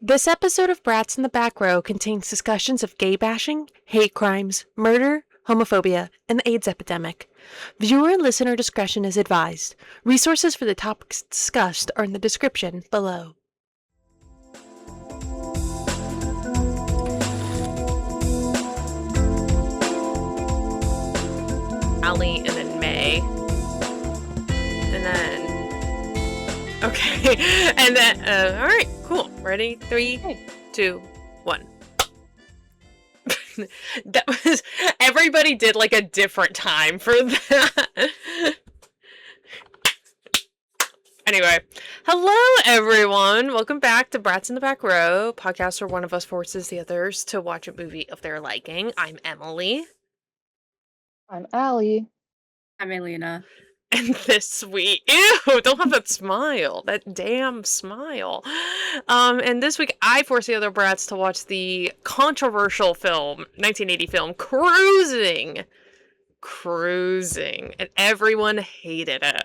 This episode of Brats in the Back Row contains discussions of gay bashing, hate crimes, murder, homophobia, and the AIDS epidemic. Viewer and listener discretion is advised. Resources for the topics discussed are in the description below. Ali, and then May. And then... Okay. And then... alright, cool. Ready? 3, 2, 1. That was... Everybody did, like, a different time for that. Anyway. Hello, everyone! Welcome back to Brats in the Back Row, podcast where one of us forces the others to watch a movie of their liking. I'm Emily. I'm Allie. I'm Elena. And this week, ew, don't have that smile, that damn smile. And this week I forced the other brats to watch the controversial film, 1980 film, Cruising, and everyone hated it.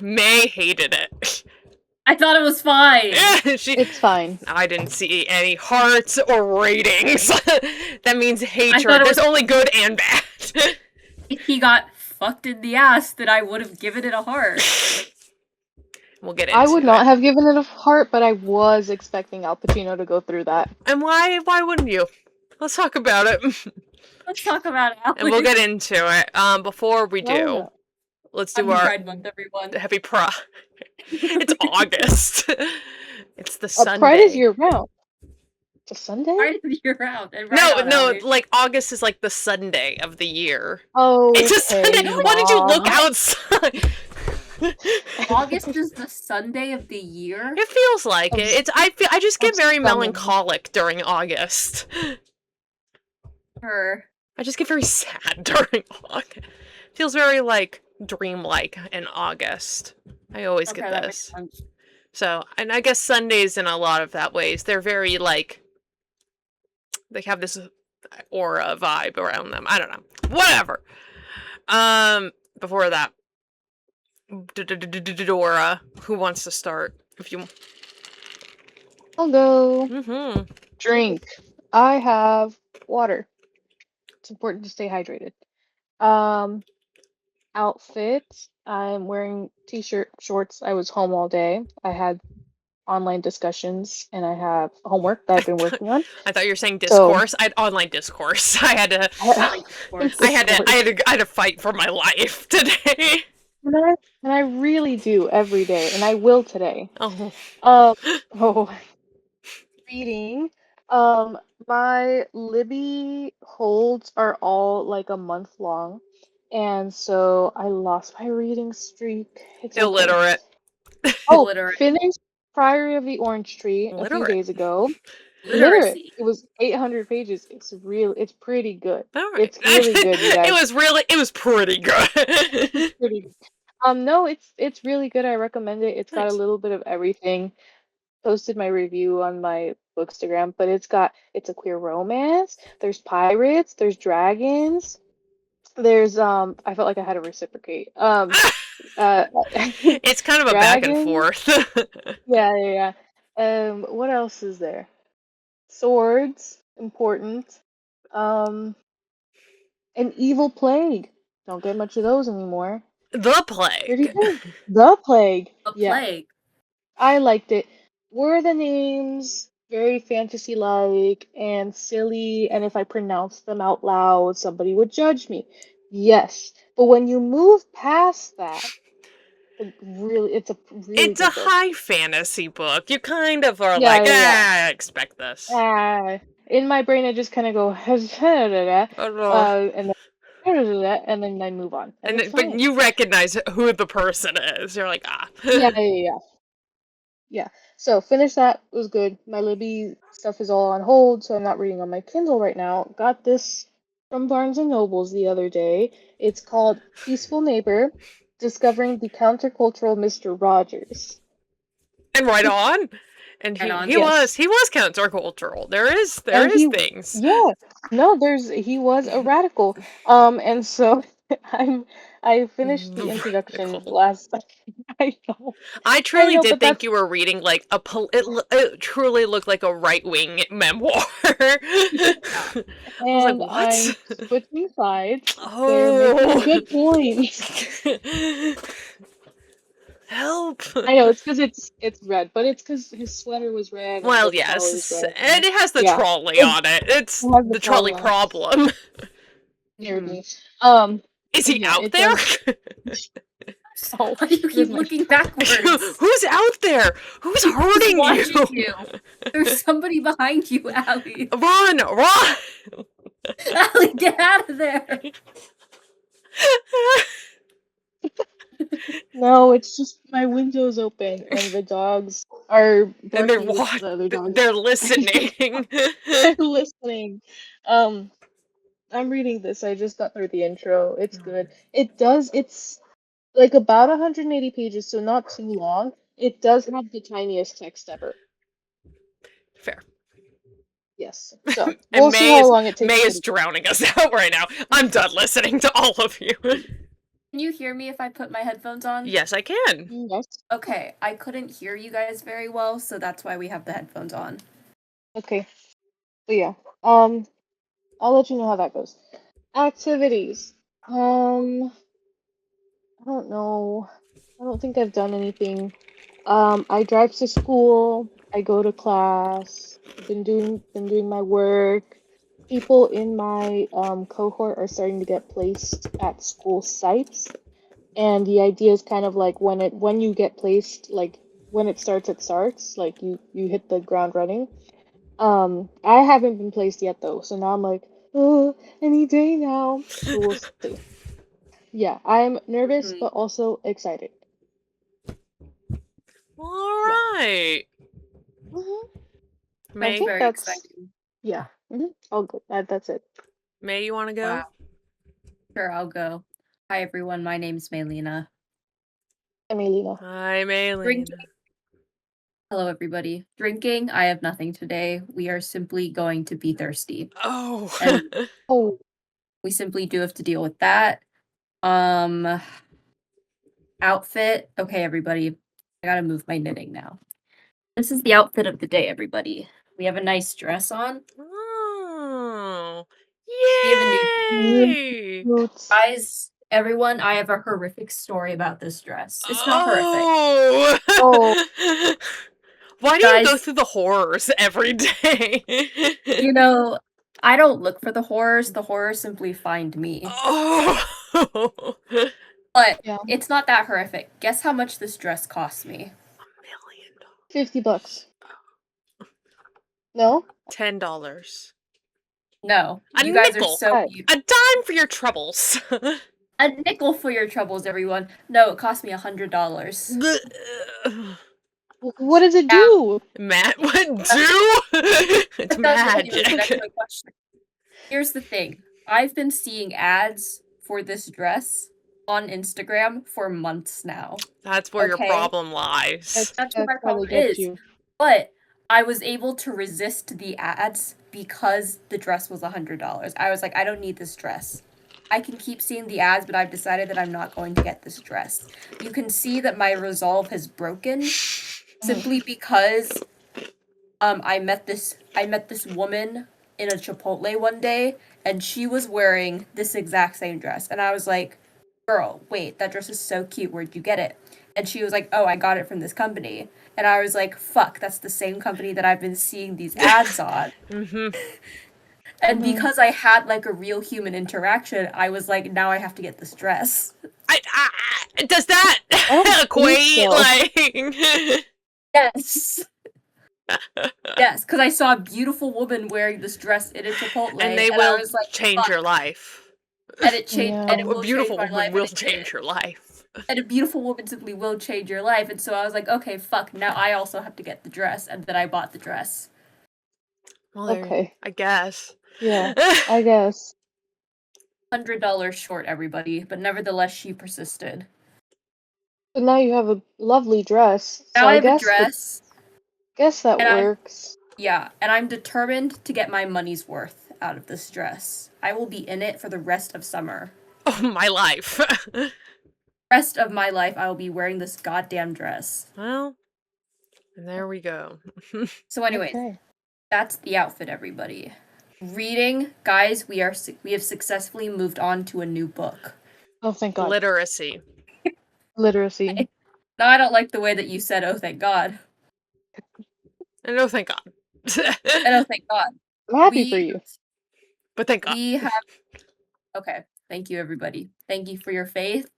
May hated it. I thought it was fine. It's fine. I didn't see any hearts or ratings. That means hatred. There's only good and bad. If he got fucked in the ass, then I would have given it a heart. We'll get into I would not have given it a heart, but I was expecting Al Pacino to go through that. And why wouldn't you? Let's talk about it. Let's talk about it, Allie. And we'll get into it. Before we do, let's do our Pride Month, everyone. Happy Pride. It's August. It's the Sunday. Pride is year round. It's a Sunday? Pride is year round. No, like August is like the Sunday of the year. Oh, it's a Sunday. No. Why did you look outside? August is the Sunday of the year. It feels like it. I just get very melancholic during August. Sure. I just get very sad during August. Feels very like dreamlike in August. I always get this. So, and I guess Sundays in a lot of that ways, they're very like, they have this aura vibe around them. I don't know. Whatever. Before that, Dora, who wants to start? If you, I'll go. Drink. I have water. It's important to stay hydrated. Outfit. I'm wearing t-shirt, shorts. I was home all day. I had online discussions and I have homework that I've been working on. I thought you were saying discourse. I had online discourse. I had to fight for my life today. And I really do every day, and I will today. Reading. My Libby holds are all like a month long, and so I lost my reading streak. It's illiterate. Okay. Illiterate. Finished Priory of the Orange Tree a few days ago. Literate. It was 800 pages. It's pretty good. Right. It's really good, you guys. It was pretty good. It's pretty good. No, it's really good. I recommend it. It's got a little bit of everything. Posted my review on my Bookstagram, but it's a queer romance. There's pirates. There's dragons. There's I felt like I had to reciprocate. It's kind of a back and forth. Yeah. What else is there? Swords, important. An evil plague. Don't get much of those anymore. The Plague. Pretty good. The Plague. The Plague. I liked it. Were the names very fantasy-like and silly, and if I pronounced them out loud, somebody would judge me. Yes. But when you move past that, it's a high fantasy book. You kind of are I expect this. In my brain, I just kind of go, and then I move on. But you recognize who the person is. You're like, Yeah. So finish that. It was good. My Libby stuff is all on hold, so I'm not reading on my Kindle right now. Got this from Barnes & Nobles the other day. It's called Peaceful Neighbor, Discovering the Countercultural Mr. Rogers. And right on. And he was countercultural. There is things. Yeah. No, he was a radical. And so I'm I finished the introduction last. I know. I truly did but think that's you were reading like it truly looked like a right-wing memoir. I was like, and I'm what? switching sides. They're making Oh. good points. Help. I know it's because it's red, but it's because his sweater was red and Well, the car was yes, red. and it has the Yeah, trolley it on it. It's has the the trolley trolley on it. problem. Scared Mhm. me. Is But he yeah, out it there? does. Oh, Why do you here's keep my. looking backwards? Who's out there? Who's Who's hurting watching you? you? There's somebody behind you, Allie. Run, run! Allie, get out of there! No, it's just my window's open and the dogs are And they're barking with the other dogs. they're listening. They're listening. Um, I'm reading this. I just got through the intro. It's good. It's like about 180 pages, so not too long. It does have the tiniest text ever. Fair. Yes. So And we'll see how long it takes May me is to. drowning us out right now. I'm done listening to all of you. Can you hear me if I put my headphones on? Yes, I can. Yes. Okay, I couldn't hear you guys very well, so that's why we have the headphones on. Okay. But yeah. I'll let you know how that goes. Activities. I don't know. I don't think I've done anything. I drive to school. I go to class. Been doing my work. People in my cohort are starting to get placed at school sites, and the idea is kind of like when you get placed, like when it starts, it starts. Like you hit the ground running. I haven't been placed yet though, so now I'm like, oh, any day now. So we'll see. Yeah, I'm nervous Mhm. but also excited. All Yeah. right. I That's May, think very that's exciting. yeah. All good. That's it. May, you want to go? Wow. Sure, I'll go. Hi everyone, my name's Maylena. Emilina. Hi, Maylene. Drinking. Hello everybody. Drinking, I have nothing today. We are simply going to be thirsty. Oh. And Oh, we simply do have to deal with that. Um Outfit. Okay, everybody. I gotta move my knitting now. This is the outfit of the day, everybody. We have a nice dress on. Oh. We have a new Yay! cute. guys. Everyone, I have a horrific story about this dress. It's not horrific. Oh. Oh, Why do you go Guys, through the horrors every day? you know, I don't look for the horrors simply find me. Oh. But yeah. it's not that horrific. Guess how much this dress cost me? $50. No? $10. No, A you guys are nickel. so Hi. cute. A dime for your troubles. A nickel for your troubles, everyone. No, it cost me $100. What does it Now, do? What do? It's that doesn't even connect magic. to my question. Here's the thing. I've been seeing ads for this dress on Instagram for months now. That's where your Okay. problem lies. That's what my How they problem get is. you. But I was able to resist the ads because the dress was $100. I was like, I don't need this dress. I can keep seeing the ads, but I've decided that I'm not going to get this dress. You can see that my resolve has broken simply because I met this woman in a Chipotle one day, and she was wearing this exact same dress, and I was like, girl, wait, that dress is so cute, where'd you get it? And she was like, oh, I got it from this company. And I was like, fuck, that's the same company that I've been seeing these ads on. Mm-hmm. And because I had like a real human interaction, I was like, now I have to get this dress. Does that don't equate? think so. Like, Yes. Yes, because I saw a beautiful woman wearing this dress in a Chipotle, and they I will was like, change fuck. your life. And it changed, Yeah. and it A will beautiful change my woman life. will And it change did. your life. And a beautiful woman simply will change your life. And so I was like, okay, fuck, now I also have to get the dress. And then I bought the dress. Well, Okay. I guess. Yeah, I guess. $100 short, everybody. But nevertheless, she persisted. But now you have a lovely dress, so Now I I have a guess dress. that And works. and I'm determined to get my money's worth out of this dress. I will be in it for the rest of summer. Oh, my life. Rest of my life, I will be wearing this goddamn dress. Well, and there we go. So anyways, Okay. that's the outfit, everybody. Reading, guys, we have successfully moved on to a new book. Oh, thank God. Literacy. Literacy. Now, I don't like the way that you said, oh, thank God. And no, thank God. And oh, thank God. I'm happy for you. But thank God. We have... Okay, thank you, everybody. Thank you for your faith,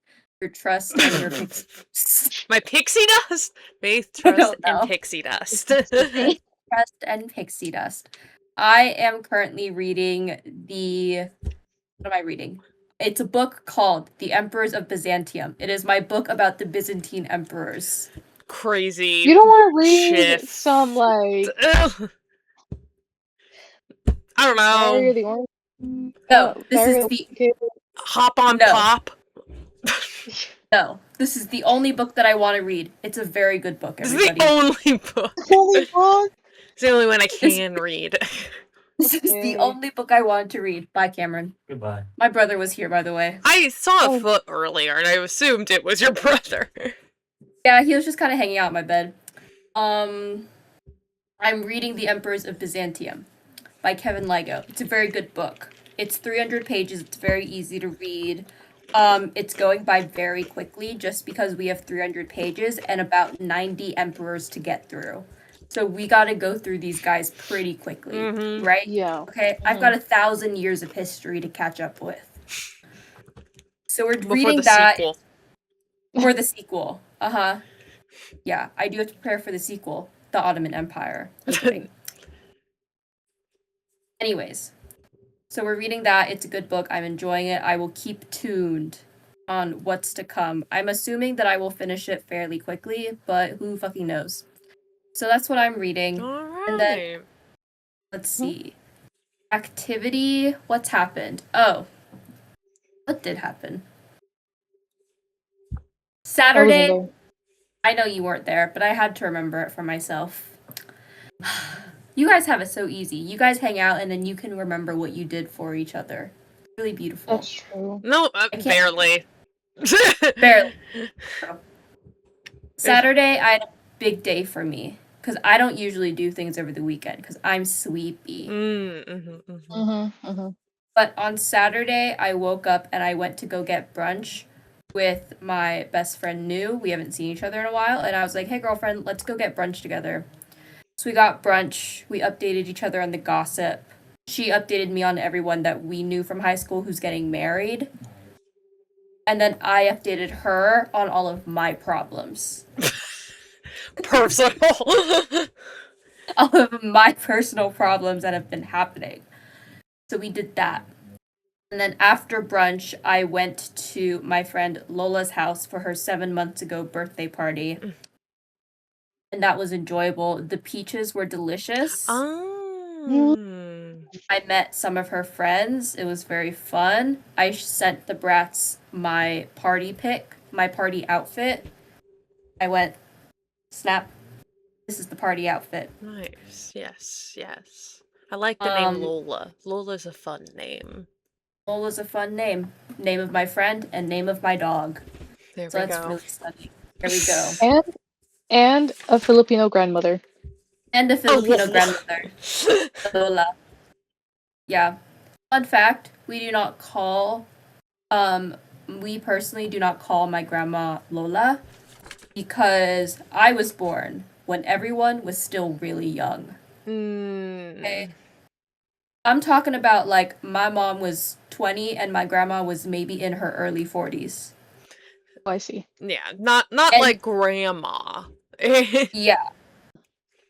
your trust, and your pixie dust. My pixie dust? Faith, I don't trust, and know. pixie dust. Faith, trust, and pixie dust. I am currently reading what am I reading? It's a book called The Emperors of Byzantium. It is my book about the Byzantine emperors. Crazy. You don't want to read shift. some, like, I don't know. Diary of the Orange? No, this Diary is of the... Kid? Hop on No. pop. No, this is the only book that I want to read. It's a very good book, This everybody. is the only book. Holy fuck! It's the only one I can read. This is the Okay. only book I wanted to read. Bye, Cameron. Goodbye. My brother was here, by the way. I saw a Oh. foot earlier, and I assumed it was your brother. Yeah, he was just kind of hanging out in my bed. I'm reading The Emperors of Byzantium by Kevin Lego. It's a very good book. It's 300 pages. It's very easy to read. It's going by very quickly just because we have 300 pages and about 90 emperors to get through. So we got to go through these guys pretty quickly, Mhm. right? Yeah. Okay, I've got 1,000 years of history to catch up with. So we're Before reading the that sequel. for the sequel. Uh-huh. Yeah, I do have to prepare for the sequel, The Ottoman Empire. I'm kidding. Anyways, so we're reading that. It's a good book. I'm enjoying it. I will keep tuned on what's to come. I'm assuming that I will finish it fairly quickly, but who fucking knows? So that's what I'm reading. Alright. And then, let's see. Activity, what's happened? Oh. What did happen? Saturday. I know you weren't there, but I had to remember it for myself. You guys have it so easy. You guys hang out and then you can remember what you did for each other. Really beautiful. That's true. No, can't- barely. Barely. Saturday, I had a big day for me. Because I don't usually do things over the weekend because I'm sleepy. But on Saturday, I woke up and I went to go get brunch with my best friend, New. We haven't seen each other in a while. And I was like, hey, girlfriend, let's go get brunch together. So we got brunch. We updated each other on the gossip. She updated me on everyone that we knew from high school who's getting married. And then I updated her on all of my problems. Personal. All of my personal problems that have been happening. So we did that. And then after brunch, I went to my friend Lola's house for her 7 months ago birthday party. And that was enjoyable. The peaches were delicious. I met some of her friends. It was very fun. I sent the brats my party pic, my party outfit. I went, snap, this is the party outfit. Nice. Yes, yes. I like the name Lola. Lola's a fun name. Lola's a fun name. Name of my friend and name of my dog. There So we that's go. really stunning. There we go. And a Filipino grandmother. And a Filipino Lola. grandmother. Lola. Yeah. Fun fact, we do not call, we personally do not call my grandma Lola because I was born when everyone was still really young. Okay? I'm talking about, like, my mom was 20 and my grandma was maybe in her early 40s. Oh, I see. Yeah, not And- like grandma. Yeah.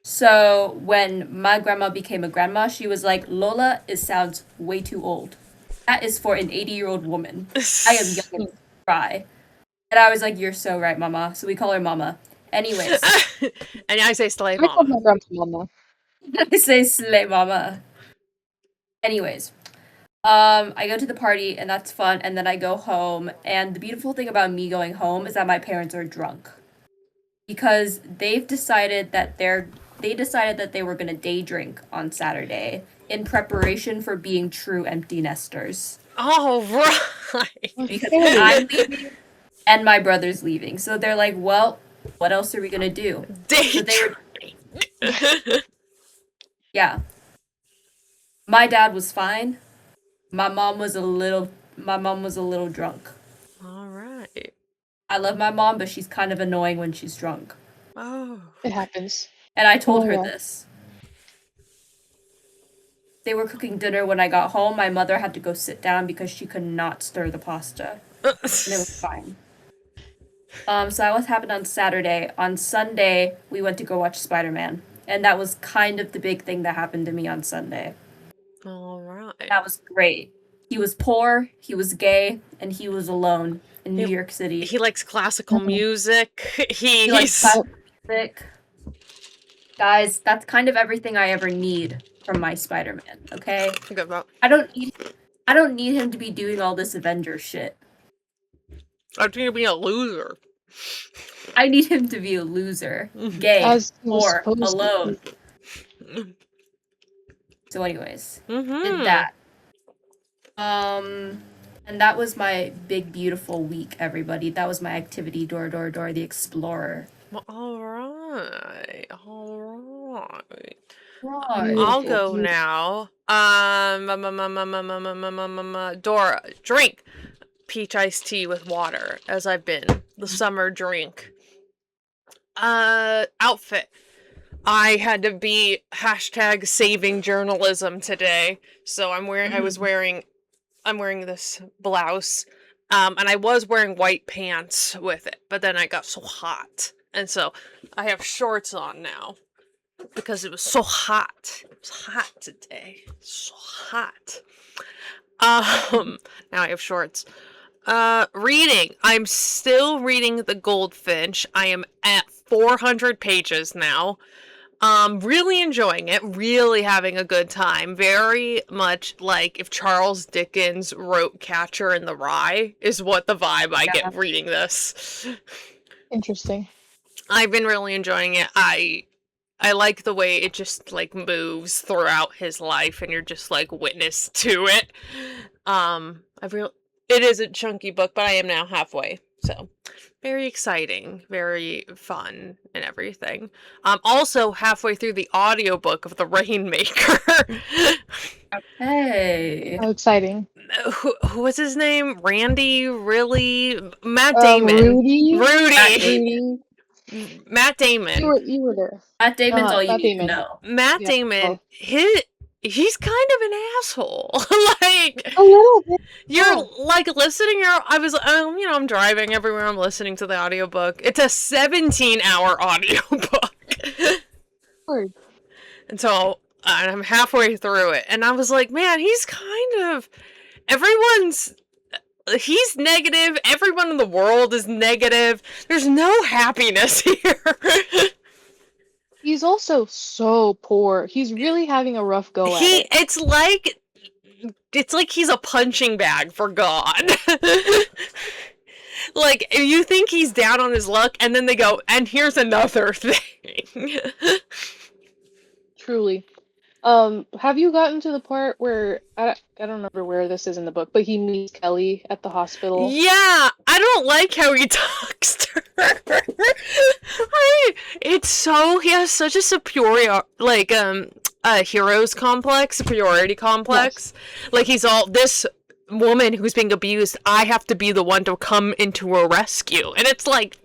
So when my grandma became a grandma, she was like, Lola, it sounds way too old. That is for an 80-year-old woman. I am young and cry. And I was like, you're so right, mama. So we call her mama. Anyways. And I say slay I call my mama. grandma mama. I say slay mama. Anyways. I go to the party and that's fun, and then I go home, and the beautiful thing about me going home is that my parents are drunk. Because they've decided that they were gonna day drink on Saturday in preparation for being true empty nesters. All right. Because Okay. I'm leaving and my brother's leaving. So they're like, well, what else are we gonna do? Day So they were, trade. yeah. My dad was fine. My mom was a little drunk. All right. I love my mom, but she's kind of annoying when she's drunk. Oh. It happens. And I told Oh, her yeah. this. They were cooking dinner when I got home. My mother had to go sit down because she could not stir the pasta. And it was fine. So what happened on Saturday? On Sunday, we went to go watch Spider-Man. And that was kind of the big thing that happened to me on Sunday. All right. That was great. He was poor, he was gay, and he was alone in New York City. He likes classical music. He likes classical music. Guys, that's kind of everything I ever need from my Spider-Man, okay? I don't need him to be doing all this Avengers shit. I think he'd be a loser. I need him to be a loser, gay, poor, alone. So anyways, did that. And that was my big, beautiful week, everybody. That was my activity, Dora the Explorer. Well, all right. Beautiful, I'll go now. Dora, drink peach iced tea with water, as I've been. The summer drink. Outfit. I had to be #saving journalism today, so I'm wearing this blouse, and I was wearing white pants with it, but then I got so hot, and so I have shorts on now because it was so hot. It was hot today, so hot. Now I have shorts. Reading. I'm still reading The Goldfinch. I am at 400 pages now. Really enjoying it, really having a good time. Very much like if Charles Dickens wrote Catcher in the Rye is what the vibe I get reading this. Interesting. I've been really enjoying it. I like the way it just like moves throughout his life and you're just like witness to it. It is a chunky book, but I am now halfway. So very exciting, very fun and everything. Also halfway through the audiobook of The Rainmaker. Okay. How exciting. Who was his name? Randy? Really? Matt Damon. Rudy. Matt Damon. You were there. Matt Damon's all you need to know. Matt Damon, he's kind of an asshole. Like a little bit. You're like listening. I'm driving everywhere. I'm listening to the audiobook. It's a 17-hour audiobook. Word. And so I'm halfway through it, and I was like, man, he's he's negative. Everyone in the world is negative. There's no happiness here. He's also so poor. He's really having a rough go at it. It's like he's a punching bag for God. Like, you think he's down on his luck, and then they go, and here's another thing. Truly. Have you gotten to the part where I don't remember where this is in the book, but he meets Kelly at the hospital? Yeah, I don't like how he talks to her. He has such a hero's complex, superiority complex. Yes. Like he's all this woman who's being abused. I have to be the one to come into her rescue, and it's like,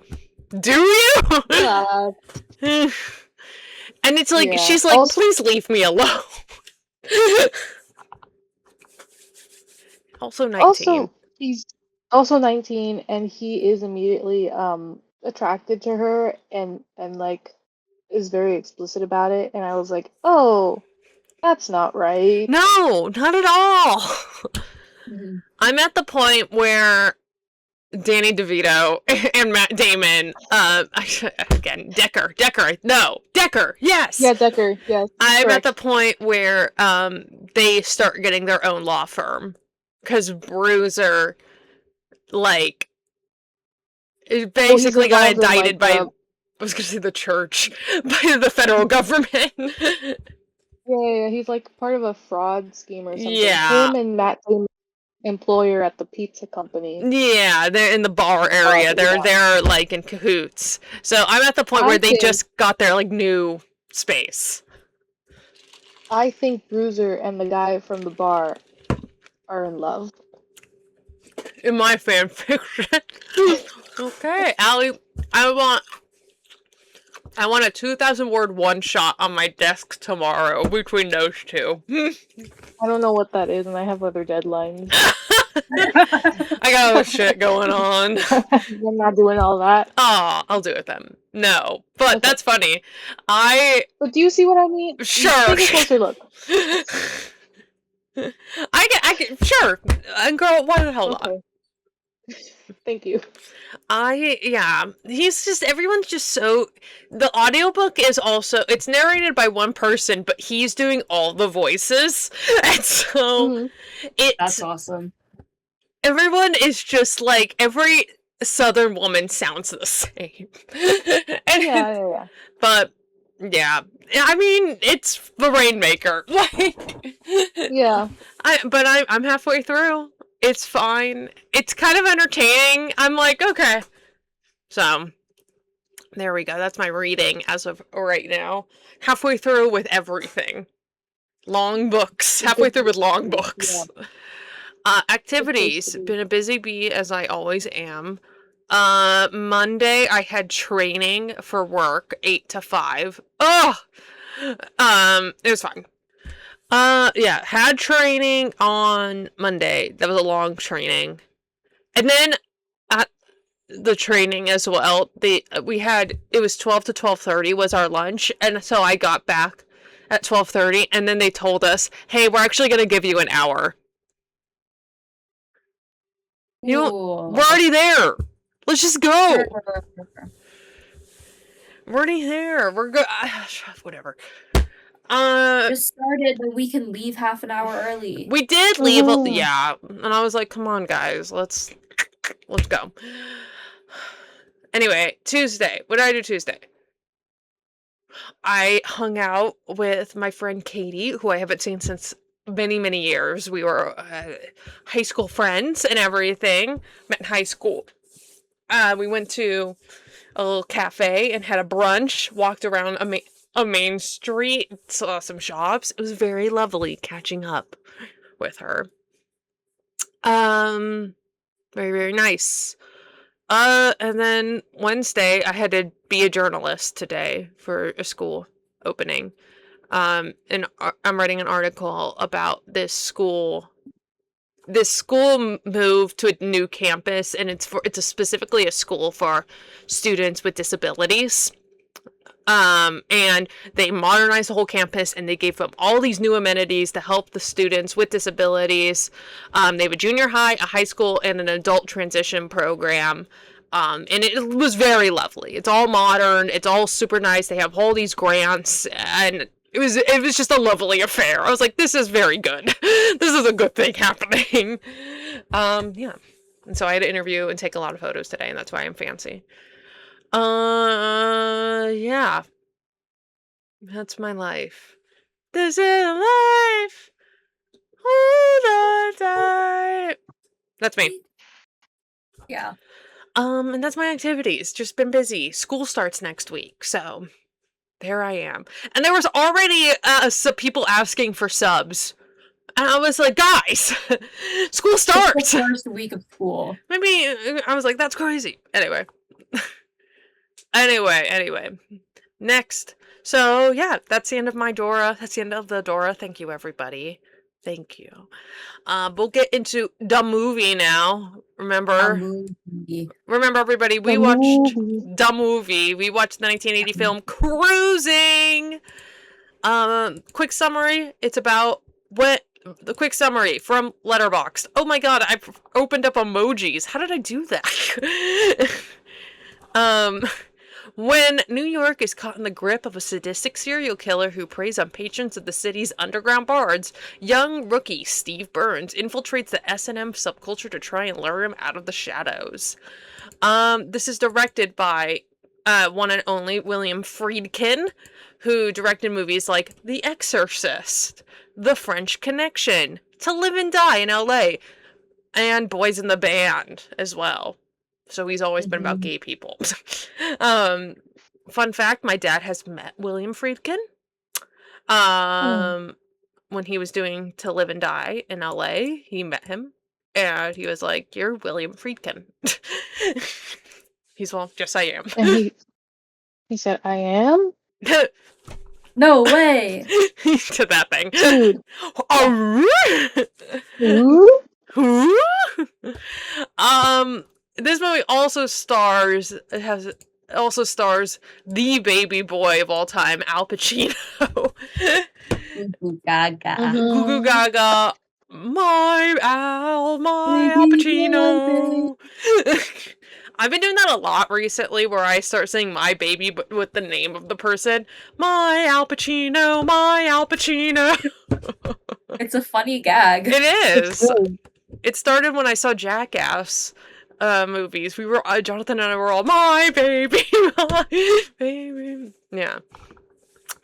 do you? Yeah. And it's like, she's like, please leave me alone. Also 19. He's also 19, and he is immediately attracted to her, and like is very explicit about it. And I was like, oh, that's not right. No, not at all. Mm-hmm. I'm at the point where Danny DeVito and Matt Damon, Decker, yes! Yeah, Decker, yes. I'm correct. At the point where, they start getting their own law firm. Because Bruiser, like, basically got indicted by, I was gonna say the church, by the federal government. Yeah, he's like part of a fraud scheme or something. Yeah. Him and Matt Damon employer at the pizza company. Yeah, they're in the bar area. They're like in cahoots. So I'm at the point where I they think just got their like new space. I think Bruiser and the guy from the bar are in love. In my fan fiction. Okay, Allie, I want a 2,000 word one shot on my desk tomorrow between those two. I don't know what that is, and I have other deadlines. I got other shit going on. I'm not doing all that. Oh, I'll do it then. No, but Okay. that's funny. But do you see what I mean? Sure. Take a closer look. I get, sure. Girl, why the hell not? Okay. Thank you. Yeah, everyone's just so, the audiobook is also, it's narrated by one person, but he's doing all the voices, and so That's awesome. Everyone is just like, every Southern woman sounds the same. Yeah. But, yeah, I mean, it's the Rainmaker. Yeah. I'm halfway through. It's fine. It's kind of entertaining. I'm like, okay. So, there we go. That's my reading as of right now. Halfway through with everything. Long books. Halfway through with long books. Yeah. Activities. Been a busy bee, as I always am. Monday, I had training for work, 8 to 5. Oh! It was fun. Yeah, had training on Monday. That was a long training. And then at the training as well, it was 12 to 12:30 was our lunch, and so I got back at 12:30, and then they told us, "Hey, we're actually going to give you an hour." We're already there. Let's just go. We're already there. We're good. Whatever. Just started, but we can leave half an hour early. We did leave, yeah. And I was like, come on, guys, let's go. Anyway, Tuesday. What did I do Tuesday? I hung out with my friend Katie, who I haven't seen since many, many years. We were high school friends and everything. Met in high school. We went to a little cafe and had a brunch. Walked around a main street, saw some shops. It was very lovely catching up with her. Very, very nice. And then Wednesday, I had to be a journalist today for a school opening. And I'm writing an article about this school. This school moved to a new campus, and it's specifically a school for students with disabilities. And they modernized the whole campus, and they gave them all these new amenities to help the students with disabilities. They have a junior high, a high school, and an adult transition program. And it was very lovely. It's all modern. It's all super nice. They have all these grants, and it was just a lovely affair. I was like, this is very good. This is a good thing happening. Yeah. And so I had to interview and take a lot of photos today, and that's why I'm fancy. Yeah. That's my life. This is life. Hold on. That's me. Yeah. And that's my activities. Just been busy. School starts next week, so there I am. And there was already some people asking for subs. And I was like, guys, school starts. It's the first week of school. Maybe I was like, that's crazy. Anyway. Anyway. Next. So, yeah, that's the end of my Dora. That's the end of the Dora. Thank you, everybody. Thank you. We'll get into the movie now. Remember, everybody, we watched the movie. We watched the 1980 film Cruising. Quick summary. It's about the quick summary from Letterboxd. Oh my god, I opened up emojis. How did I do that? When New York is caught in the grip of a sadistic serial killer who preys on patrons of the city's underground bars, young rookie Steve Burns infiltrates the S&M subculture to try and lure him out of the shadows. This is directed by one and only William Friedkin, who directed movies like The Exorcist, The French Connection, To Live and Die in L.A., and Boys in the Band as well. So he's always been about gay people. Fun fact, my dad has met William Friedkin. When he was doing To Live and Die in LA, he met him and he was like, "You're William Friedkin." He's well, yes, I am. And he said, "I am." No way. He did that thing. Dude. Who? This movie also stars the baby boy of all time, Al Pacino. Goo gaga. Goo goo gaga. My Al Pacino. I've been doing that a lot recently where I start saying my baby but with the name of the person. My Al Pacino, my Al Pacino. It's a funny gag. It is. It started when I saw Jackass movies. We were Jonathan and I were all my baby, my baby. Yeah.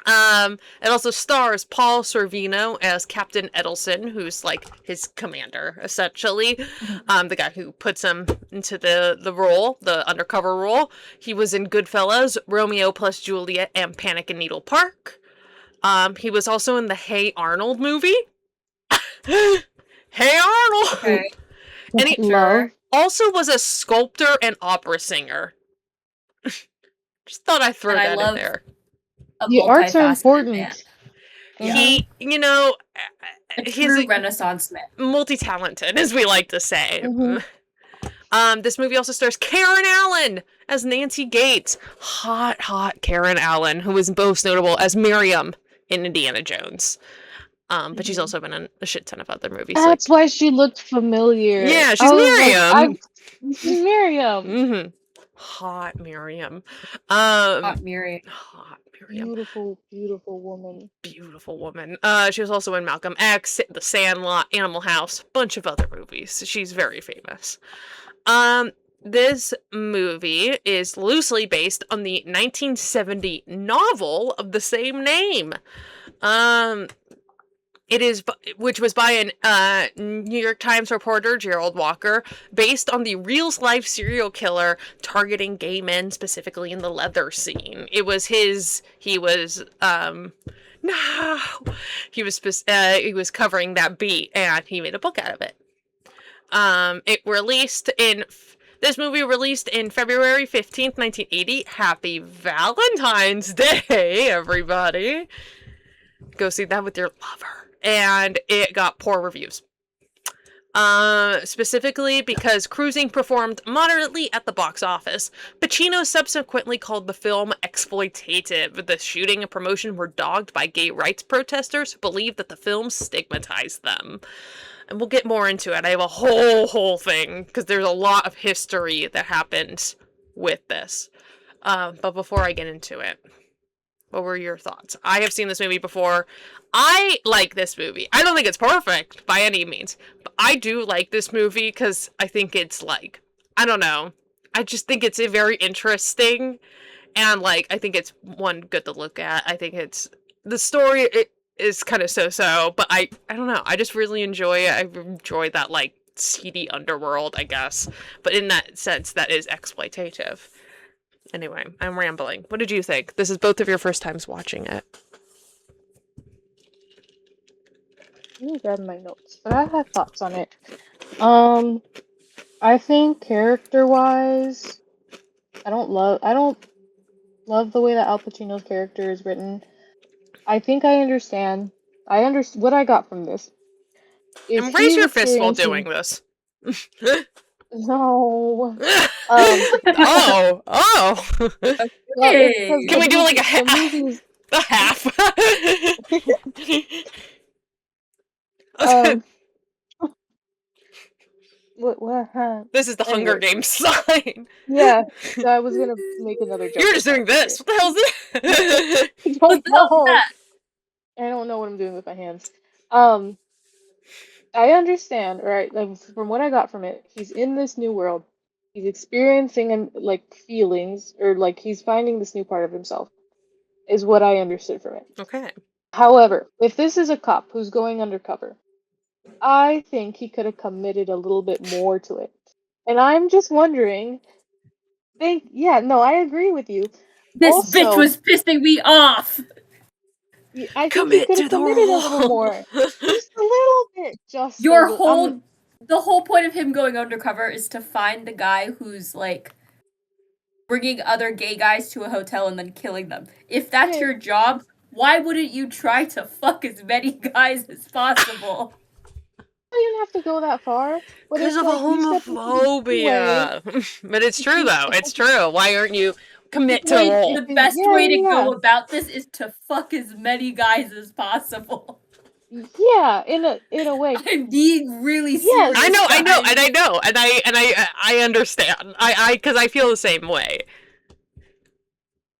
It also stars Paul Sorvino as Captain Edelson, who's like his commander, essentially. The guy who puts him into the role, the undercover role. He was in Goodfellas, Romeo plus Juliet, and Panic in Needle Park. He was also in the Hey Arnold movie. Hey Arnold! Okay. And he also was a sculptor and opera singer. Just thought I'd throw that in there. The arts are important. He, he's a Renaissance man. Multi-talented, as we like to say. This movie also stars Karen Allen as Nancy Gates. Hot Karen Allen, who is most notable as Miriam in Indiana Jones. But she's also been in a shit ton of other movies. That's why she looked familiar. Yeah, she's Miriam. She's Miriam. Mm-hmm. Hot Miriam. Hot Miriam. Beautiful, beautiful woman. Beautiful woman. She was also in Malcolm X, The Sandlot, Animal House, bunch of other movies. She's very famous. This movie is loosely based on the 1970 novel of the same name. Which was by a New York Times reporter, Gerald Walker, based on the real-life serial killer targeting gay men, specifically in the leather scene. He was covering that beat, and he made a book out of it. This movie released in February 15th, 1980. Happy Valentine's Day, everybody! Go see that with your lover. And it got poor reviews. Specifically because Cruising performed moderately at the box office. Pacino subsequently called the film exploitative. The shooting and promotion were dogged by gay rights protesters who believed that the film stigmatized them. And we'll get more into it. I have a whole thing, because there's a lot of history that happened with this. But before I get into it, what were your thoughts? I have seen this movie before. I like this movie. I don't think it's perfect by any means, but I do like this movie because I think it's I don't know. I just think it's very interesting, and I think it's good to look at. I think the story is kind of so-so, but I don't know. I just really enjoy it. I enjoy that seedy underworld, I guess, but in that sense, that is exploitative. Anyway, I'm rambling. What did you think? This is both of your first times watching it. Let me grab my notes, but I have thoughts on it. I think character-wise, I don't love the way that Al Pacino's character is written. I think I understand. What I got from this. And raise your fist while doing this. No. Oh. Okay. Can we do a half? What? This is the Hunger Games sign. Yeah, so I was gonna make another joke. You're just doing this. What the hell is this? I don't know. I don't know what I'm doing with my hands. I understand, right? From what I got from it, he's in this new world. He's experiencing feelings, or he's finding this new part of himself, is what I understood from it. Okay. However, if this is a cop who's going undercover, I think he could have committed a little bit more to it. And I'm just wondering, yeah, no, I agree with you. This bitch Also, was pissing me off. I think he Commit could to have the committed a little role. more. Just a little bit. Just a Your little. whole the whole point of him going undercover is to find the guy who's like bringing other gay guys to a hotel and then killing them. If that's Yeah, your job, why wouldn't you try to fuck as many guys as possible? you didn't have to go that far, but Because it's of like you stepped into the doorway. homophobia. But it's true, though. It's true. Why aren't you commit to the role? The best Yeah, way to yeah, go about this is to fuck as many guys as possible. yeah. In a way, I'm being really yes. I serious, know, I know, guys. and I know, and I understand. Because I feel the same way.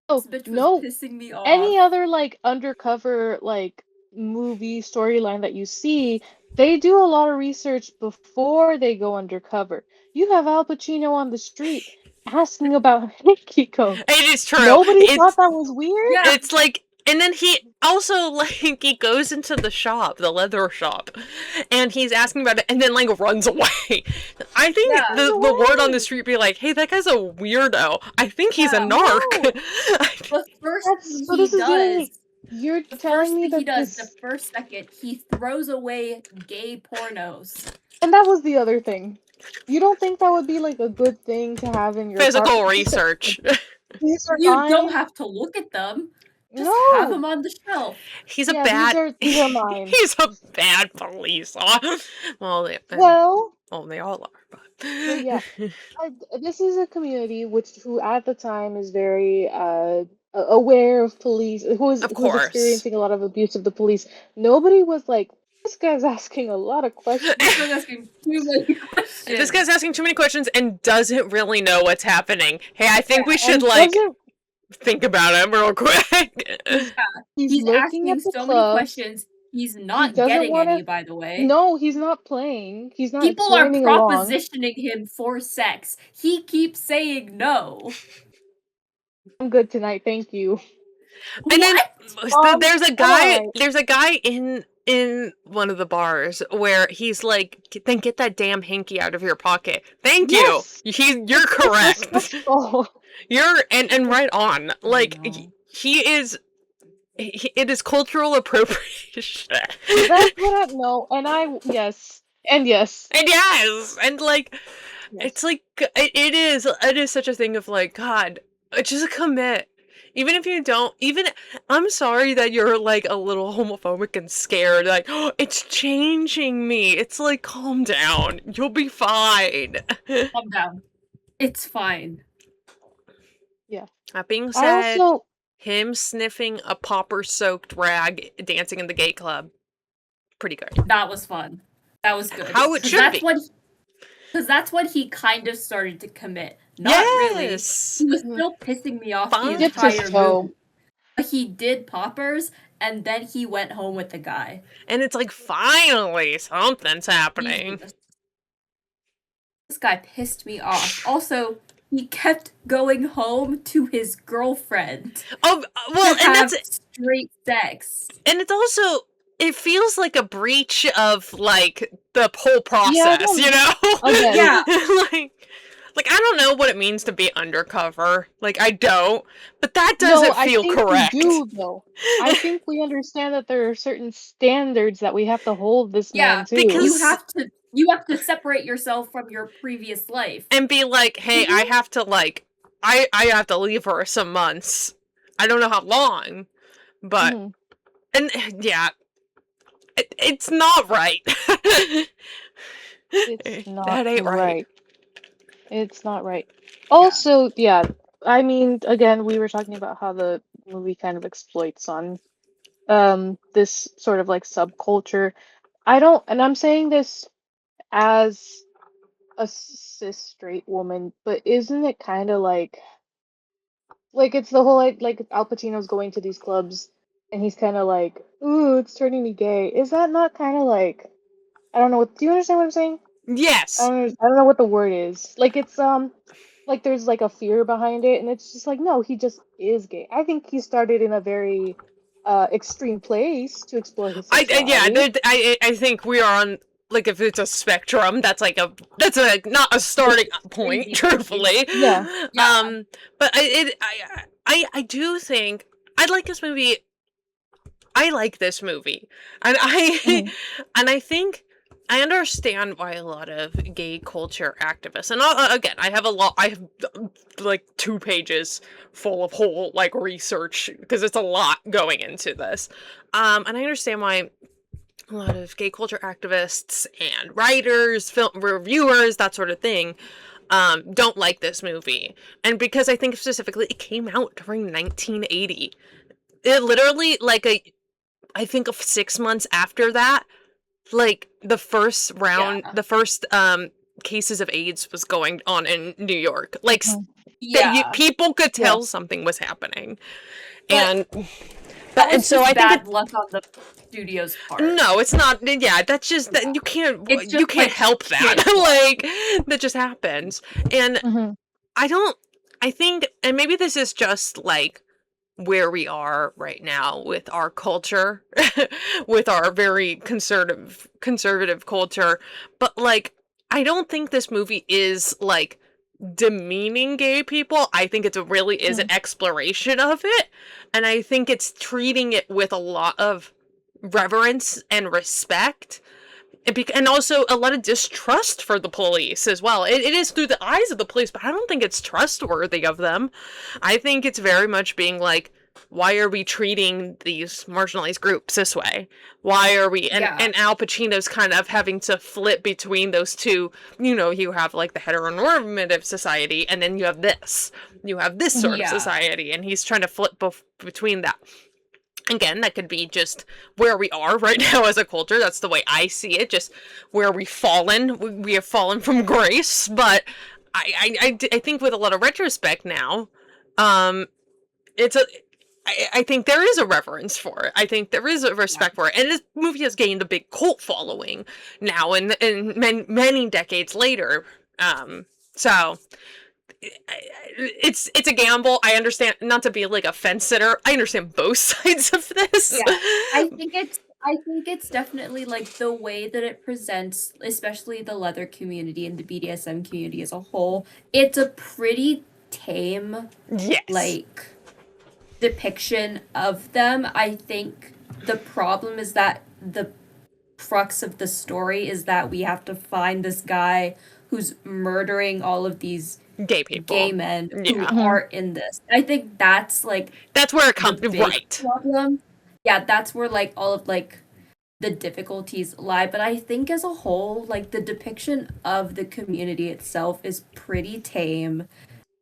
Oh This bitch was no, pissing me any off. other like undercover like movie storyline that you see, they do a lot of research before they go undercover. You have Al Pacino on the street asking about Kiko. It is true. Nobody thought that was weird? Yeah, It's like, and then he also like he goes into the shop, the leather shop, and he's asking about it, and then like runs away. I think Yeah. the word on the street be like, "Hey, that guy's a weirdo. I think he's a Yeah. narc." No. The first thing So he this is getting does, me. You're the telling first me thing he that does, the this, first second, he throws away gay pornos. and that was the other thing. You don't think that would be like a good thing to have in your Physical apartment? Just research. these are You don't mine. have to look at them. Just have No. them on the shelf. He's a Yeah, bad. these are mine. He's a bad police officer. Well, Well, they all are, but yeah, but this is a community who at the time is very aware of police, of who's course. experiencing a lot of abuse of the police. Nobody was like, this guy's asking a lot of questions. This guy's asking too many questions. This guy's asking too many questions and doesn't really know what's happening. Hey, I think we should And like doesn't think about it real quick. he's He's looking asking at the so many clubs. questions. He's He not doesn't getting want any, to. by the way. No, he's not playing. He's not People are joining along. propositioning him for sex. He keeps saying no. I'm good tonight, thank you. And then Mom, there's a I'm guy. alright. There's a guy in one of the bars where he's like, "Then get that damn hanky out of your pocket." Thank Yes! you. You're correct. Respectful. You're and right on. Like No. he is. It is cultural appropriation. That's what I know, and yes, and yes. And yes, and like Yes. it's like it is such a thing of like God, just commit. Even if you don't, even I'm sorry that you're like a little homophobic and scared. Like, oh, it's changing me. It's like, calm down. You'll be fine. Calm down. It's fine. Yeah. That being I said, also him sniffing a popper-soaked rag dancing in the gay club, pretty good. That was fun. That was good. How it should be. Because that's when he kind of started to commit. Not really. He Yes. was still pissing me off Fine. the dipped his entire toe. movie. But he did poppers, and then he went home with the guy. And it's like, finally, something's happening. Jesus. This guy pissed me off. Also, he kept going home to his girlfriend Oh, well, to and have that's straight sex. and it's also it feels like a breach of like the whole Yeah, process, you know? Again. Yeah. like I don't know what it means to be undercover. Like I don't, but that doesn't I feel think correct. we do, though. I think we understand that there are certain standards that we have to hold this man to. because- you have to separate yourself from your previous life. And be like, hey, I have to like I have to leave for some months. I don't know how long, but Mhm. and yeah, it's not right. It's not that ain't right. It's not right. Also, yeah, I mean, again, we were talking about how the movie kind of exploits on this sort of like subculture. And I'm saying this as a cis straight woman, but isn't it kind of like it's the whole like Al Pacino's going to these clubs and he's kind of like, ooh, it's turning me gay. Is that not kind of like, I don't know what, do you understand what I'm saying? Yes. I don't know what the word is. Like it's like there's like a fear behind it, and it's just like no, he just is gay. I think he started in a very extreme place to explore his sexuality. I think we are on like if it's a spectrum, that's not a starting point, truthfully. Yeah. But I do think I like this movie. I like this movie, and Mhm. and I think I understand why a lot of gay culture activists, and again, I have like 2 pages full of whole like research because it's a lot going into this, and I understand why a lot of gay culture activists and writers, film reviewers, that sort of thing, don't like this movie, and because I think specifically it came out during 1980. It literally I think of 6 months after that, like Yeah. the first cases of AIDS was going on in New York. Like Mhm. Yeah. people could Yeah. tell something was happening, But and that and was so just I think bad luck on the studio's part. no, it's not. Yeah, that's just Yeah. that It's you just can't like help that. shit luck. Like that just happens, and Mhm. I don't. I think, and maybe this is just like where we are right now with our culture, with our very conservative culture, but like I don't think this movie is like demeaning gay people. I think it really is an Mhm. exploration of it, and I think it's treating it with a lot of reverence and respect, and also a lot of distrust for the police as well. It is through the eyes of the police, but I don't think it's trustworthy of them. I think it's very much being like, why are we treating these marginalized groups this way? Why are we? Yeah. And Al Pacino's kind of having to flip between those two. You have like the heteronormative society, and then you have this. You have this sort of Yeah. society, and he's trying to flip between that. Again, that could be just where we are right now as a culture. That's the way I see it. Just where we've fallen. We have fallen from grace. But I think with a lot of retrospect now, it's a. I think there is a reverence for it. I think there is a respect for it, and this movie has gained a big cult following now, and many decades later. So it's a gamble. I understand, not to be like a fence sitter. I understand both sides of this. Yeah. I think it's definitely like the way that it presents, especially the leather community and the BDSM community as a whole. It's a pretty tame Yes. like depiction of them. I think the problem is that the crux of the story is that we have to find this guy who's murdering all of these Gay people. gay men who Yeah. are in this. I think that's like That's where it comes the big right. problem. Yeah, that's where like all of like the difficulties lie. But I think as a whole, like the depiction of the community itself is pretty tame.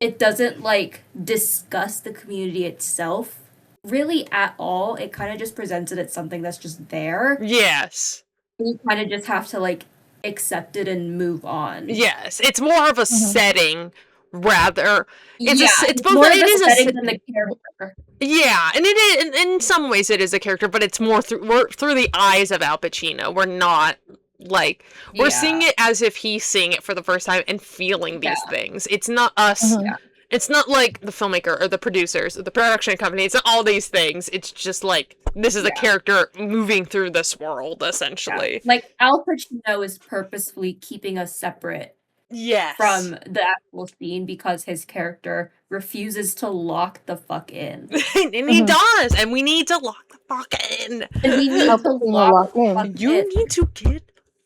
It doesn't like discuss the community itself really at all. It kind of just presents it as something that's just there. Yes. You kind of just have to like accept it and move on. Yes. It's more of a setting rather. It's both. more of It a is setting than the character. Yeah, and it is in some ways it is a character, but it's more through the eyes of Al Pacino. We're not like we're seeing it as if he's seeing it for the first time and feeling these things. It's not us. Mhm. Yeah. It's not like the filmmaker or the producers or the production company. It's not all these things. It's just like this is a character moving through this world essentially. Like Al Pacino is purposefully keeping us separate Yes. from the actual scene because his character refuses to lock the fuck in. And he does, and we need to lock the fuck in. And we need Al to Pacino lock locked the in. fuck You in. need to get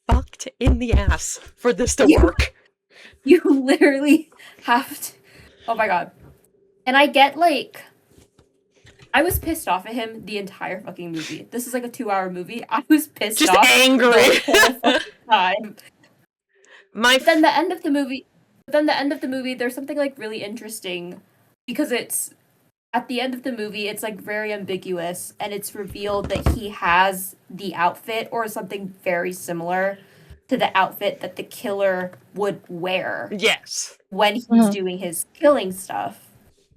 fucked in the ass for this to work. You literally have to. Oh my god. And I get like I was pissed off at him the entire fucking movie. This is like a 2-hour movie. I was pissed Just off angry. the whole fucking time. But then the end of the movie, there's something like really interesting because it's at the end of the movie, it's like very ambiguous, and it's revealed that he has the outfit or something very similar to the outfit that the killer would wear yes. when he's doing his killing stuff.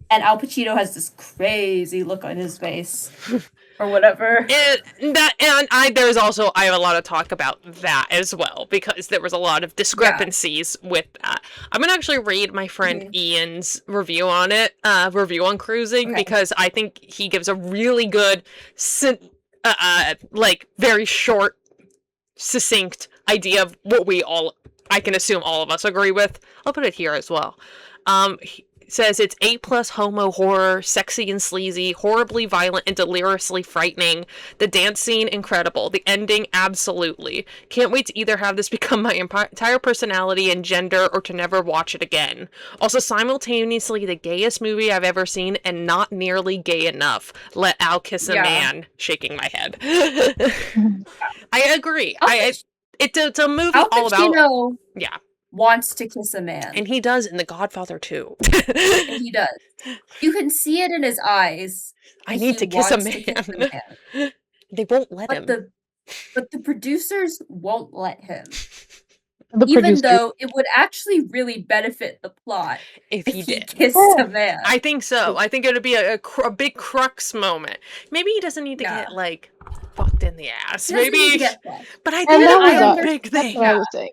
And Al Pacino has this crazy look on his face. Or whatever. There's also I have a lot of talk about that as well because there was a lot of discrepancies with that. I'm gonna actually read my friend Ian's review on it, review on Cruising, because I think he gives a really good, like very short succinct idea of what I can assume all of us agree with. I'll put it here as well. He says it's A+ homo horror, sexy and sleazy, horribly violent and deliriously frightening. The dance scene, incredible. The ending, absolutely. Can't wait to either have this become my entire personality and gender or to never watch it again. Also, simultaneously, the gayest movie I've ever seen and not nearly gay enough. Let Al kiss a man. Shaking my head. I agree. It's a movie Al all about... Yeah. Wants to kiss a man. And he does in The Godfather too. And he does. You can see it in his eyes. I need to kiss a man. They won't let him. But the producers won't let him. Even though it would actually really benefit the plot if he did kiss a man. I think so. I think it would be a big crux moment. Maybe he doesn't need to get like fucked in the ass. Maybe, but I think that's a big thing. What I was saying.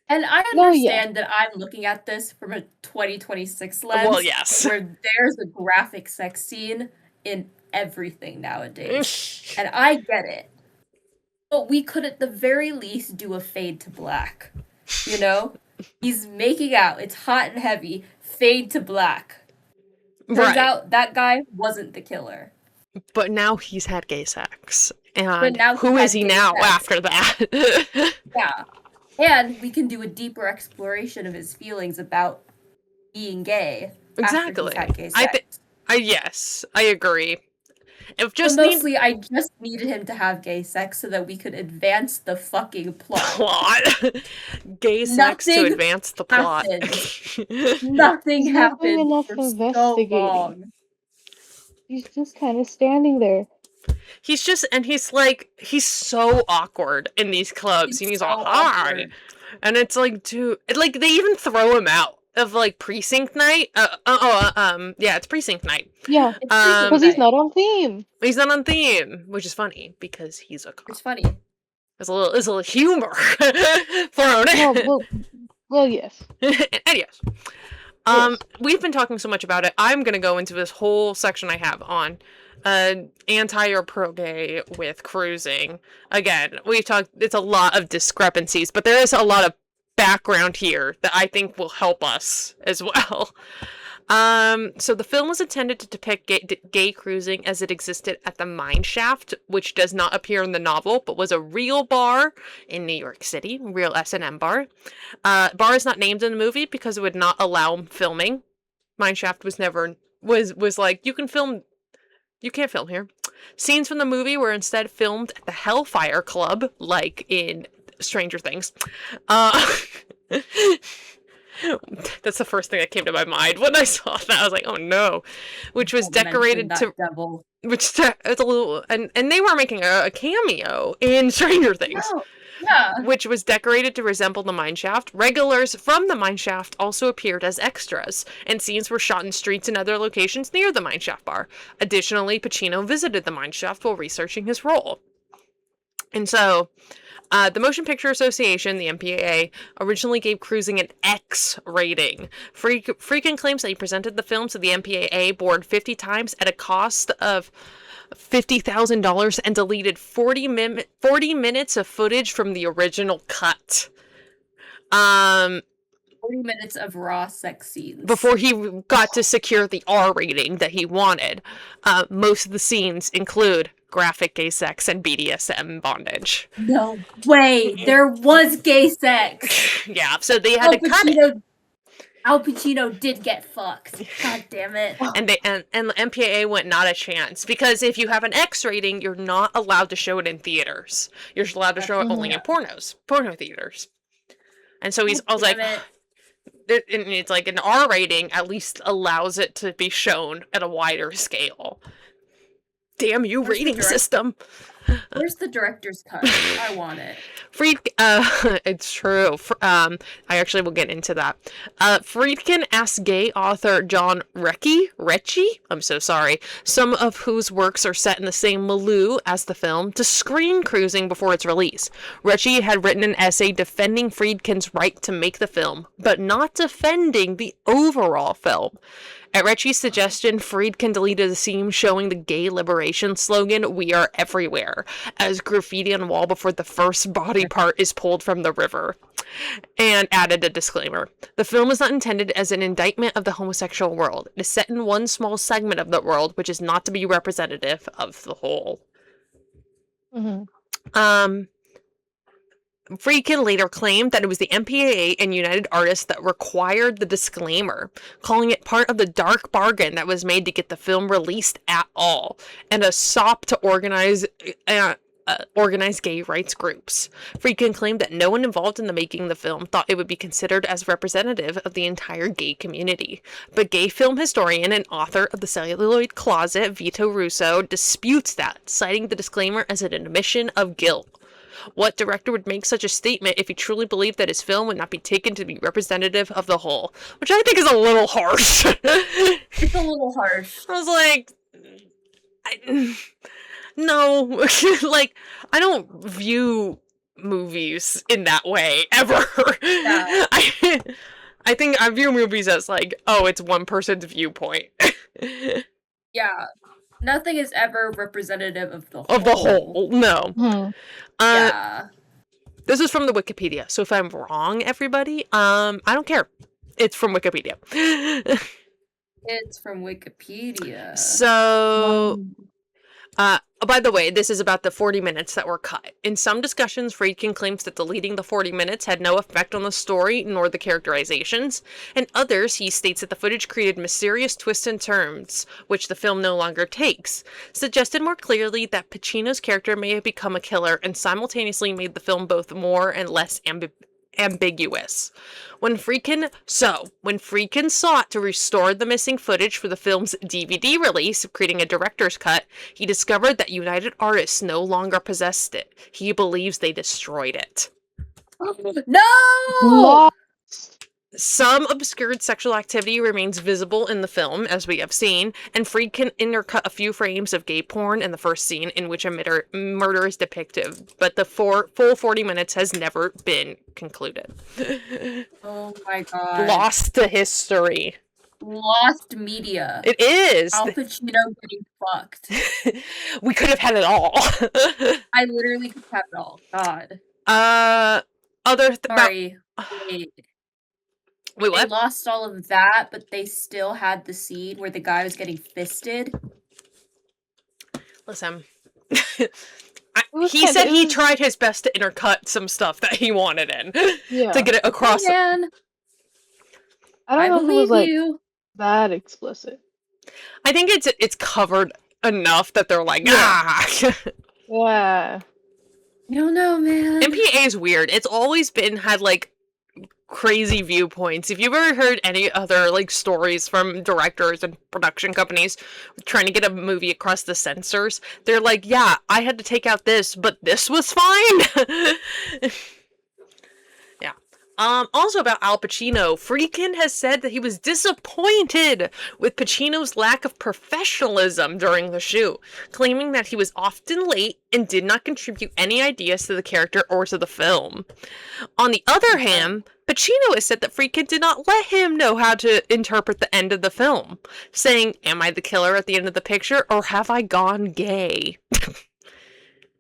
And I understand that I'm looking at this from a 2026 lens. Well, yes. Where there's a graphic sex scene in everything nowadays. And I get it. But we could at the very least do a fade to black. You know? He's making out. It's hot and heavy. Fade to black. Turns out that guy wasn't the killer. But now he's had gay sex. And who is he now after that? Yeah. And we can do a deeper exploration of his feelings about being gay. Exactly. After he's had gay sex. Yes, I agree. Mostly, I just needed him to have gay sex so that we could advance the fucking plot. Gay sex to advance the plot. Nothing happened for so long. He's just kind of standing there. He's so awkward in these clubs. He's all hard. And it's like, dude, like they even throw him out of like precinct night. Yeah, it's precinct night. Yeah, because he's not on theme. He's not on theme, which is funny because he's a cop. It's funny. There's a little humor thrown in. Well, yes. Anyways. We've been talking so much about it. I'm gonna go into this whole section I have on anti or pro-gay with cruising. Again, we've talked, it's a lot of discrepancies, but there is a lot of background here that I think will help us as well. So the film was intended to depict gay cruising as it existed at the Mine Shaft, which does not appear in the novel, but was a real bar in New York City, real S&M bar. Bar is not named in the movie because it would not allow filming. Mine Shaft was like, you can't film here. Scenes from the movie were instead filmed at the Hellfire Club, like in Stranger Things. That's the first thing that came to my mind when I saw that. I was like, oh no. Which was decorated to... Devil. Which it's a little... And they were making a cameo in Stranger Things. Oh, yeah. Which was decorated to resemble the mine shaft. Regulars from the mine shaft also appeared as extras, and scenes were shot in streets and other locations near the mine shaft bar. Additionally, Pacino visited the mine shaft while researching his role. And so... the Motion Picture Association, the MPAA, originally gave cruising an X rating. Friedkin claims that he presented the film to the MPAA board 50 times at a cost of $50,000 and deleted 40 minutes of footage from the original cut. 40 minutes of raw sex scenes. Before he got to secure the R rating that he wanted. Most of the scenes include graphic gay sex and BDSM bondage. No way! There was gay sex! Yeah, so they had to cut it. Al Pacino did get fucked. God damn it. And the MPAA went not a chance, because if you have an X rating, you're not allowed to show it in theaters. You're allowed to show it only in porno theaters. And so I was like, it's like an R rating at least allows it to be shown at a wider scale. Damn you, rating system. Where's the director's cut? I want it. It's true. I actually will get into that. Friedkin asked gay author John Recchi, I'm so sorry, some of whose works are set in the same milieu as the film, to screen cruising before its release. Recchi had written an essay defending Friedkin's right to make the film, but not defending the overall film. At Recchi's suggestion, Friedkin deleted a scene showing the gay liberation slogan, "We are everywhere," as graffiti on the wall before the first body every part is pulled from the river, and added a disclaimer. The film is not intended as an indictment of the homosexual world. It is set in one small segment of the world, which is not to be representative of the whole. Friedkin later claimed that it was the MPAA and United Artists that required the disclaimer, calling it part of the dark bargain that was made to get the film released at all, and a sop to organize gay rights groups. Friedkin claimed that no one involved in the making of the film thought it would be considered as representative of the entire gay community. But gay film historian and author of The Celluloid Closet, Vito Russo, disputes that, citing the disclaimer as an admission of guilt. What director would make such a statement if he truly believed that his film would not be taken to be representative of the whole? Which I think is a little harsh. It's a little harsh. I was like, no, like, I don't view movies in that way, ever. Yeah. I think I view movies as like, oh, it's one person's viewpoint. Yeah. Nothing is ever representative of the whole. Of the whole, no. Yeah. This is from the Wikipedia, so if I'm wrong, everybody, I don't care. It's from Wikipedia. It's from Wikipedia. So, by the way, this is about the 40 minutes that were cut. In some discussions, Friedkin claims that deleting the 40 minutes had no effect on the story nor the characterizations. In others, he states that the footage created mysterious twists and turns, which the film no longer takes, suggested more clearly that Pacino's character may have become a killer and simultaneously made the film both more and less ambiguous. When Friedkin sought to restore the missing footage for the film's DVD release, creating a director's cut, he discovered that United Artists no longer possessed it. He believes they destroyed it. No! Some obscured sexual activity remains visible in the film, as we have seen, and Friedkin intercut a few frames of gay porn in the first scene in which a murder is depicted, but the full 40 minutes has never been concluded. Oh my god. Lost to history. Lost media. It is. Al Pacino getting fucked. We could have had it all. I literally could have it all. God. Sorry. Wait, what? They lost all of that, but they still had the scene where the guy was getting fisted. Listen. He said he tried his best to intercut some stuff that he wanted in to get it across. Man. I don't know if it was like that explicit. I think it's covered enough that they're like, Yeah. I don't know, man. MPA is weird. It's always had like crazy viewpoints. If you've ever heard any other like stories from directors and production companies trying to get a movie across the censors, they're like, yeah, I had to take out this, but this was fine. Yeah. Also about Al Pacino, Friedkin has said that he was disappointed with Pacino's lack of professionalism during the shoot, claiming that he was often late and did not contribute any ideas to the character or to the film. On the other hand, Pacino has said that Friedkin did not let him know how to interpret the end of the film, saying, "Am I the killer at the end of the picture, or have I gone gay?"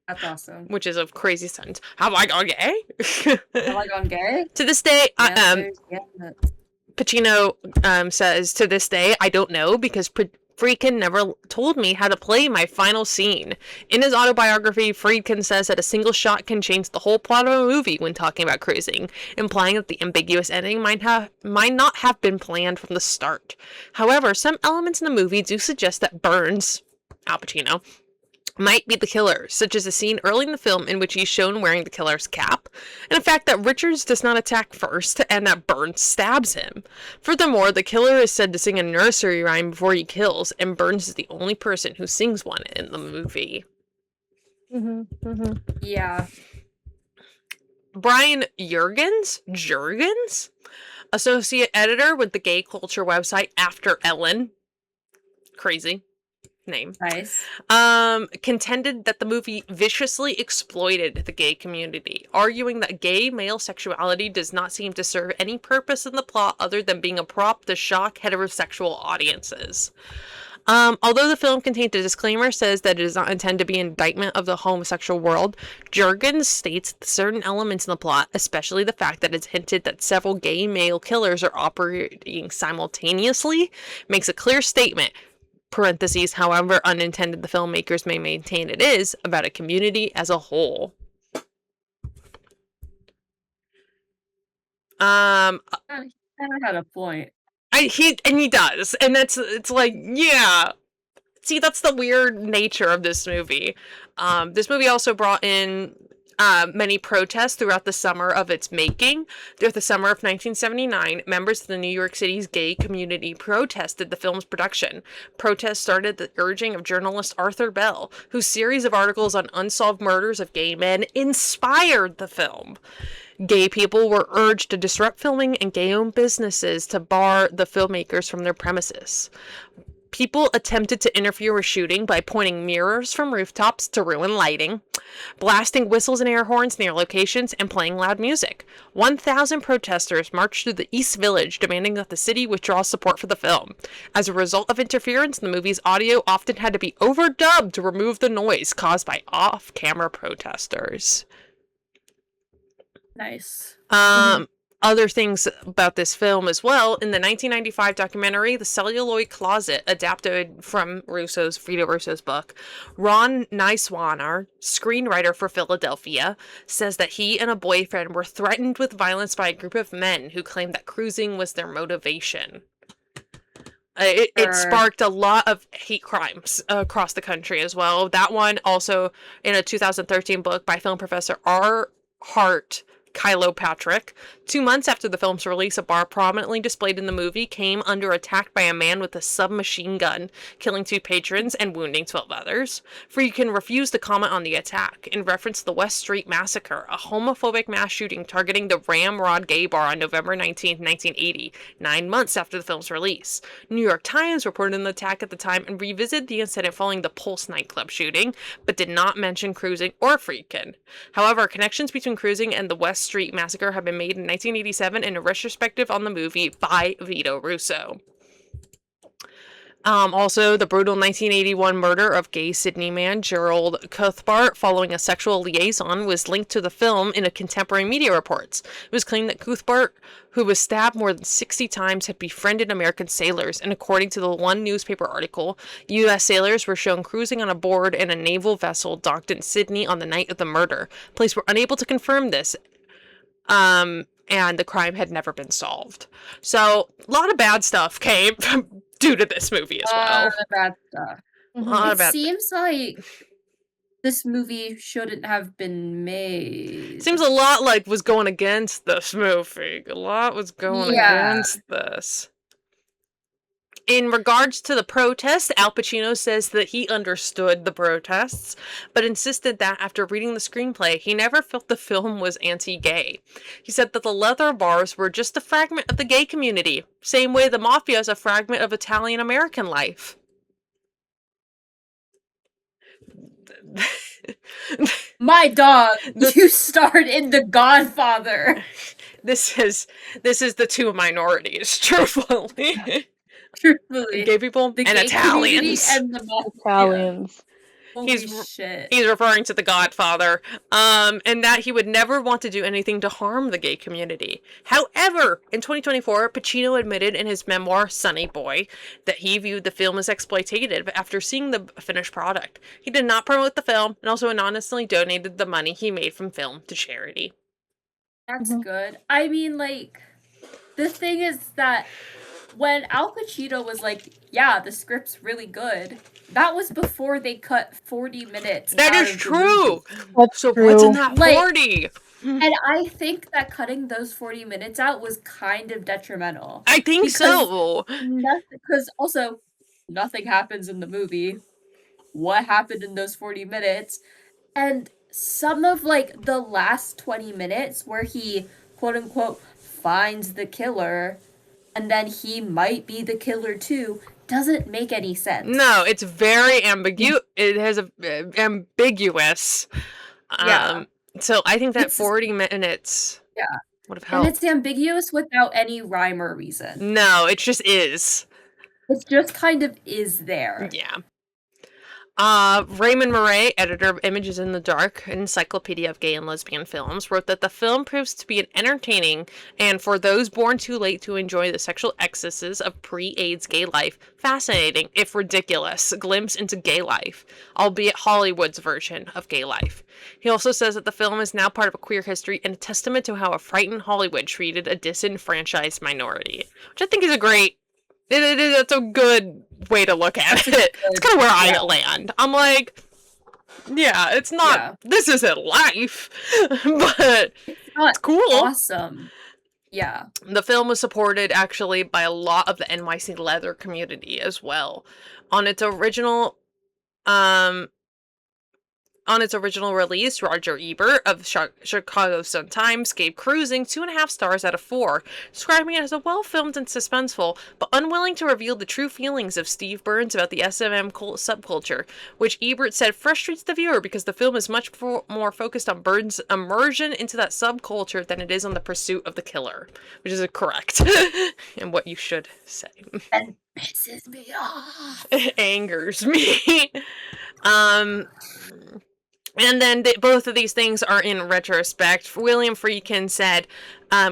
That's awesome. Which is a crazy sentence. Have I gone gay? Have I gone gay? To this day, Pacino says, to this day, I don't know, because Friedkin never told me how to play my final scene. In his autobiography, Friedkin says that a single shot can change the whole plot of a movie when talking about cruising, implying that the ambiguous ending might not have been planned from the start. However, some elements in the movie do suggest that Burns, Al Pacino, might be the killer, such as a scene early in the film in which he's shown wearing the killer's cap, and the fact that Richards does not attack first, and that Burns stabs him. Furthermore, the killer is said to sing a nursery rhyme before he kills, and Burns is the only person who sings one in the movie. Yeah. Brian Jurgens, associate editor with the gay culture website After Ellen, crazy name. Nice. Contended that the movie viciously exploited the gay community, arguing that gay male sexuality does not seem to serve any purpose in the plot other than being a prop to shock heterosexual audiences. Although the film contained a disclaimer says that it is not intended to be an indictment of the homosexual world, Jurgens states that certain elements in the plot, especially the fact that it's hinted that several gay male killers are operating simultaneously, makes a clear statement, parentheses, however unintended the filmmakers may maintain it is, about a community as a whole. He kind of had a point. He does, and it's like, yeah. See, that's the weird nature of this movie. This movie also brought in many protests throughout the summer of its making. Throughout the summer of 1979, members of the New York City's gay community protested the film's production. Protests started at the urging of journalist Arthur Bell, whose series of articles on unsolved murders of gay men inspired the film. Gay people were urged to disrupt filming and gay-owned businesses to bar the filmmakers from their premises. People attempted to interfere with shooting by pointing mirrors from rooftops to ruin lighting, blasting whistles and air horns near locations, and playing loud music. 1,000 protesters marched through the East Village demanding that the city withdraw support for the film. As a result of interference, the movie's audio often had to be overdubbed to remove the noise caused by off-camera protesters. Nice. Other things about this film as well. In the 1995 documentary, The Celluloid Closet, adapted from Vito Russo's book, Ron Nyswaner, screenwriter for Philadelphia, says that he and a boyfriend were threatened with violence by a group of men who claimed that cruising was their motivation. It sparked a lot of hate crimes across the country as well. That one also in a 2013 book by film professor R. Hart Kilpatrick. 2 months after the film's release, a bar prominently displayed in the movie came under attack by a man with a submachine gun, killing 2 patrons and wounding 12 others. Friedkin refused to comment on the attack, in reference to the West Street Massacre, a homophobic mass shooting targeting the Ramrod Gay Bar on November 19, 1980, 9 months after the film's release. New York Times reported an attack at the time and revisited the incident following the Pulse nightclub shooting, but did not mention cruising or Friedkin. However, connections between cruising and the West Street Massacre have been made in 1987 in a retrospective on the movie by Vito Russo. Also, the brutal 1981 murder of gay Sydney man Gerald Cuthbert following a sexual liaison was linked to the film in a contemporary media reports. It was claimed that Cuthbert, who was stabbed more than 60 times, had befriended American sailors, and according to the one newspaper article, U.S. sailors were shown cruising on a board in a naval vessel docked in Sydney on the night of the murder. Police were unable to confirm this, and the crime had never been solved. So, a lot of bad stuff came due to this movie as well. A lot of bad stuff. It seems like this movie shouldn't have been made. Seems a lot like was going against this movie. A lot was going against this. In regards to the protests, Al Pacino says that he understood the protests, but insisted that after reading the screenplay, he never felt the film was anti-gay. He said that the leather bars were just a fragment of the gay community, same way the mafia is a fragment of Italian-American life. My dog, you starred in The Godfather. This is the two minorities, truthfully. Truthfully. Gay people and Italians. And the Italians. Holy shit. He's referring to The Godfather, and that he would never want to do anything to harm the gay community. However, in 2024, Pacino admitted in his memoir, Sonny Boy, that he viewed the film as exploitative after seeing the finished product. He did not promote the film, and also anonymously donated the money he made from film to charity. That's good. I mean, like, the thing is that when Al Pacino was like, yeah, the script's really good, that was before they cut 40 minutes. That is true. That's so true. what's in that 40? And I think that cutting those 40 minutes out was kind of detrimental. I think so. Because also, nothing happens in the movie. What happened in those 40 minutes? And some of, like, the last 20 minutes where he, quote-unquote, finds the killer, and then he might be the killer too, doesn't make any sense. No, it's very ambiguous. It has ambiguous. Yeah. So I think that 40 minutes would have helped. And it's ambiguous without any rhyme or reason. No, it just is. It just kind of is there. Yeah. Raymond Murray, editor of Images in the Dark, an encyclopedia of gay and lesbian films, wrote that the film proves to be an entertaining and, for those born too late to enjoy the sexual excesses of pre-AIDS gay life, fascinating, if ridiculous, glimpse into gay life, albeit Hollywood's version of gay life. He also says that the film is now part of a queer history and a testament to how a frightened Hollywood treated a disenfranchised minority, which I think is a great that's a good way to look at it. It's kind of where I land. I'm like, yeah, it's not, this isn't life, but it's cool. Awesome. Yeah. The film was supported actually by a lot of the NYC leather community as well. On its original release, Roger Ebert of Chicago Sun-Times gave Cruising 2.5 stars out of 4, describing it as a well-filmed and suspenseful, but unwilling to reveal the true feelings of Steve Burns about the S&M subculture, which Ebert said frustrates the viewer because the film is much more focused on Burns' immersion into that subculture than it is on the pursuit of the killer, which is correct, and what you should say. That pisses me off. It angers me. And then both of these things are in retrospect. William Friedkin said,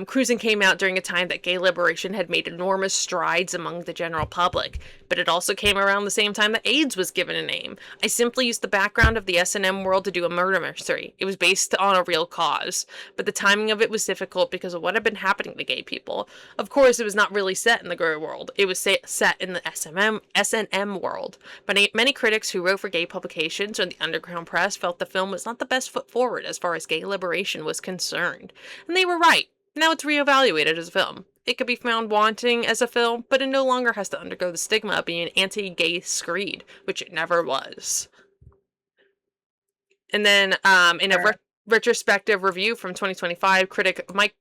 Cruising came out during a time that gay liberation had made enormous strides among the general public, but it also came around the same time that AIDS was given a name. I simply used the background of the S&M world to do a murder mystery. It was based on a real cause, but the timing of it was difficult because of what had been happening to gay people. Of course, it was not really set in the gay world. It was set in the S&M world. But many critics who wrote for gay publications and the underground press felt the film was not the best foot forward as far as gay liberation was concerned. And they were right. Now it's reevaluated as a film. It could be found wanting as a film, but it no longer has to undergo the stigma of being an anti-gay screed, which it never was. And then, in a retrospective review from 2025, critic Mike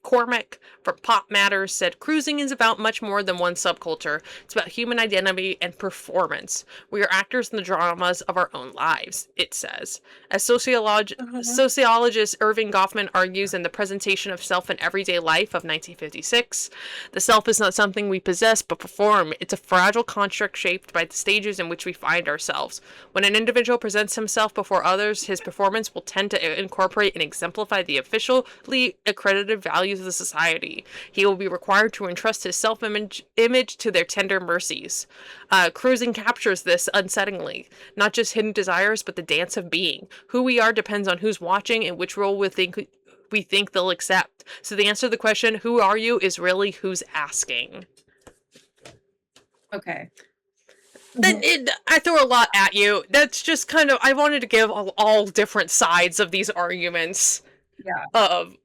Cormack from Pop Matters said, Cruising is about much more than one subculture. It's about human identity and performance. We are actors in the dramas of our own lives, it says. As sociologist Irving Goffman argues in The Presentation of Self in Everyday Life of 1956, the self is not something we possess but perform. It's a fragile construct shaped by the stages in which we find ourselves. When an individual presents himself before others, his performance will tend to incorporate and exemplify the officially accredited values of the society. He will be required to entrust his self-image to their tender mercies. Cruising captures this unsettlingly. Not just hidden desires, but the dance of being. Who we are depends on who's watching and which role we think they'll accept. So the answer to the question, who are you, is really who's asking. Okay. I threw a lot at you. That's just kind of, I wanted to give all different sides of these arguments. Yeah. Of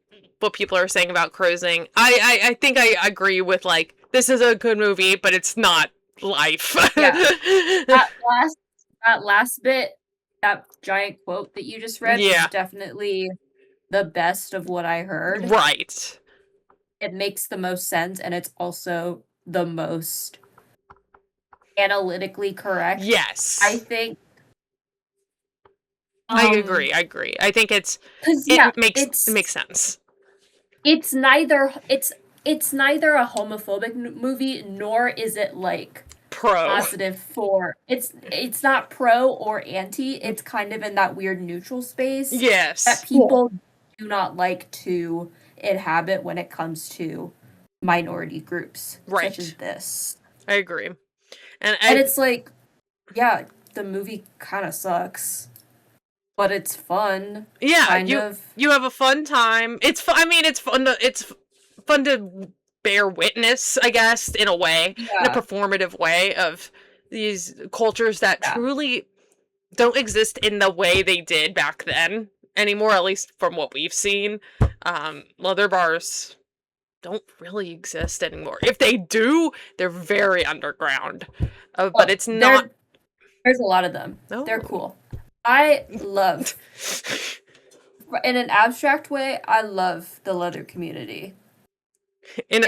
what people are saying about Cruising. I think I agree with, like, this is a good movie, but it's not life. Yeah. that last bit, that giant quote that you just read, was definitely the best of what I heard. Right. It makes the most sense, and it's also the most analytically correct. Yes. I think. I agree. I think it makes sense. It's neither a homophobic movie, nor is it like positive for it's not pro or anti. It's kind of in that weird neutral space. Yes. That people do not like to inhabit when it comes to minority groups, such as this. I agree. And it's like, yeah, the movie kind of sucks, but it's fun. Yeah, you have a fun time. It's fun. I mean, it's fun to bear witness, I guess, in a way, in a performative way, of these cultures that truly don't exist in the way they did back then anymore, at least from what we've seen. Leather bars don't really exist anymore. If they do, they're very underground. But it's not. There's a lot of them. Oh. They're cool. I love, in an abstract way, I love the leather community. In a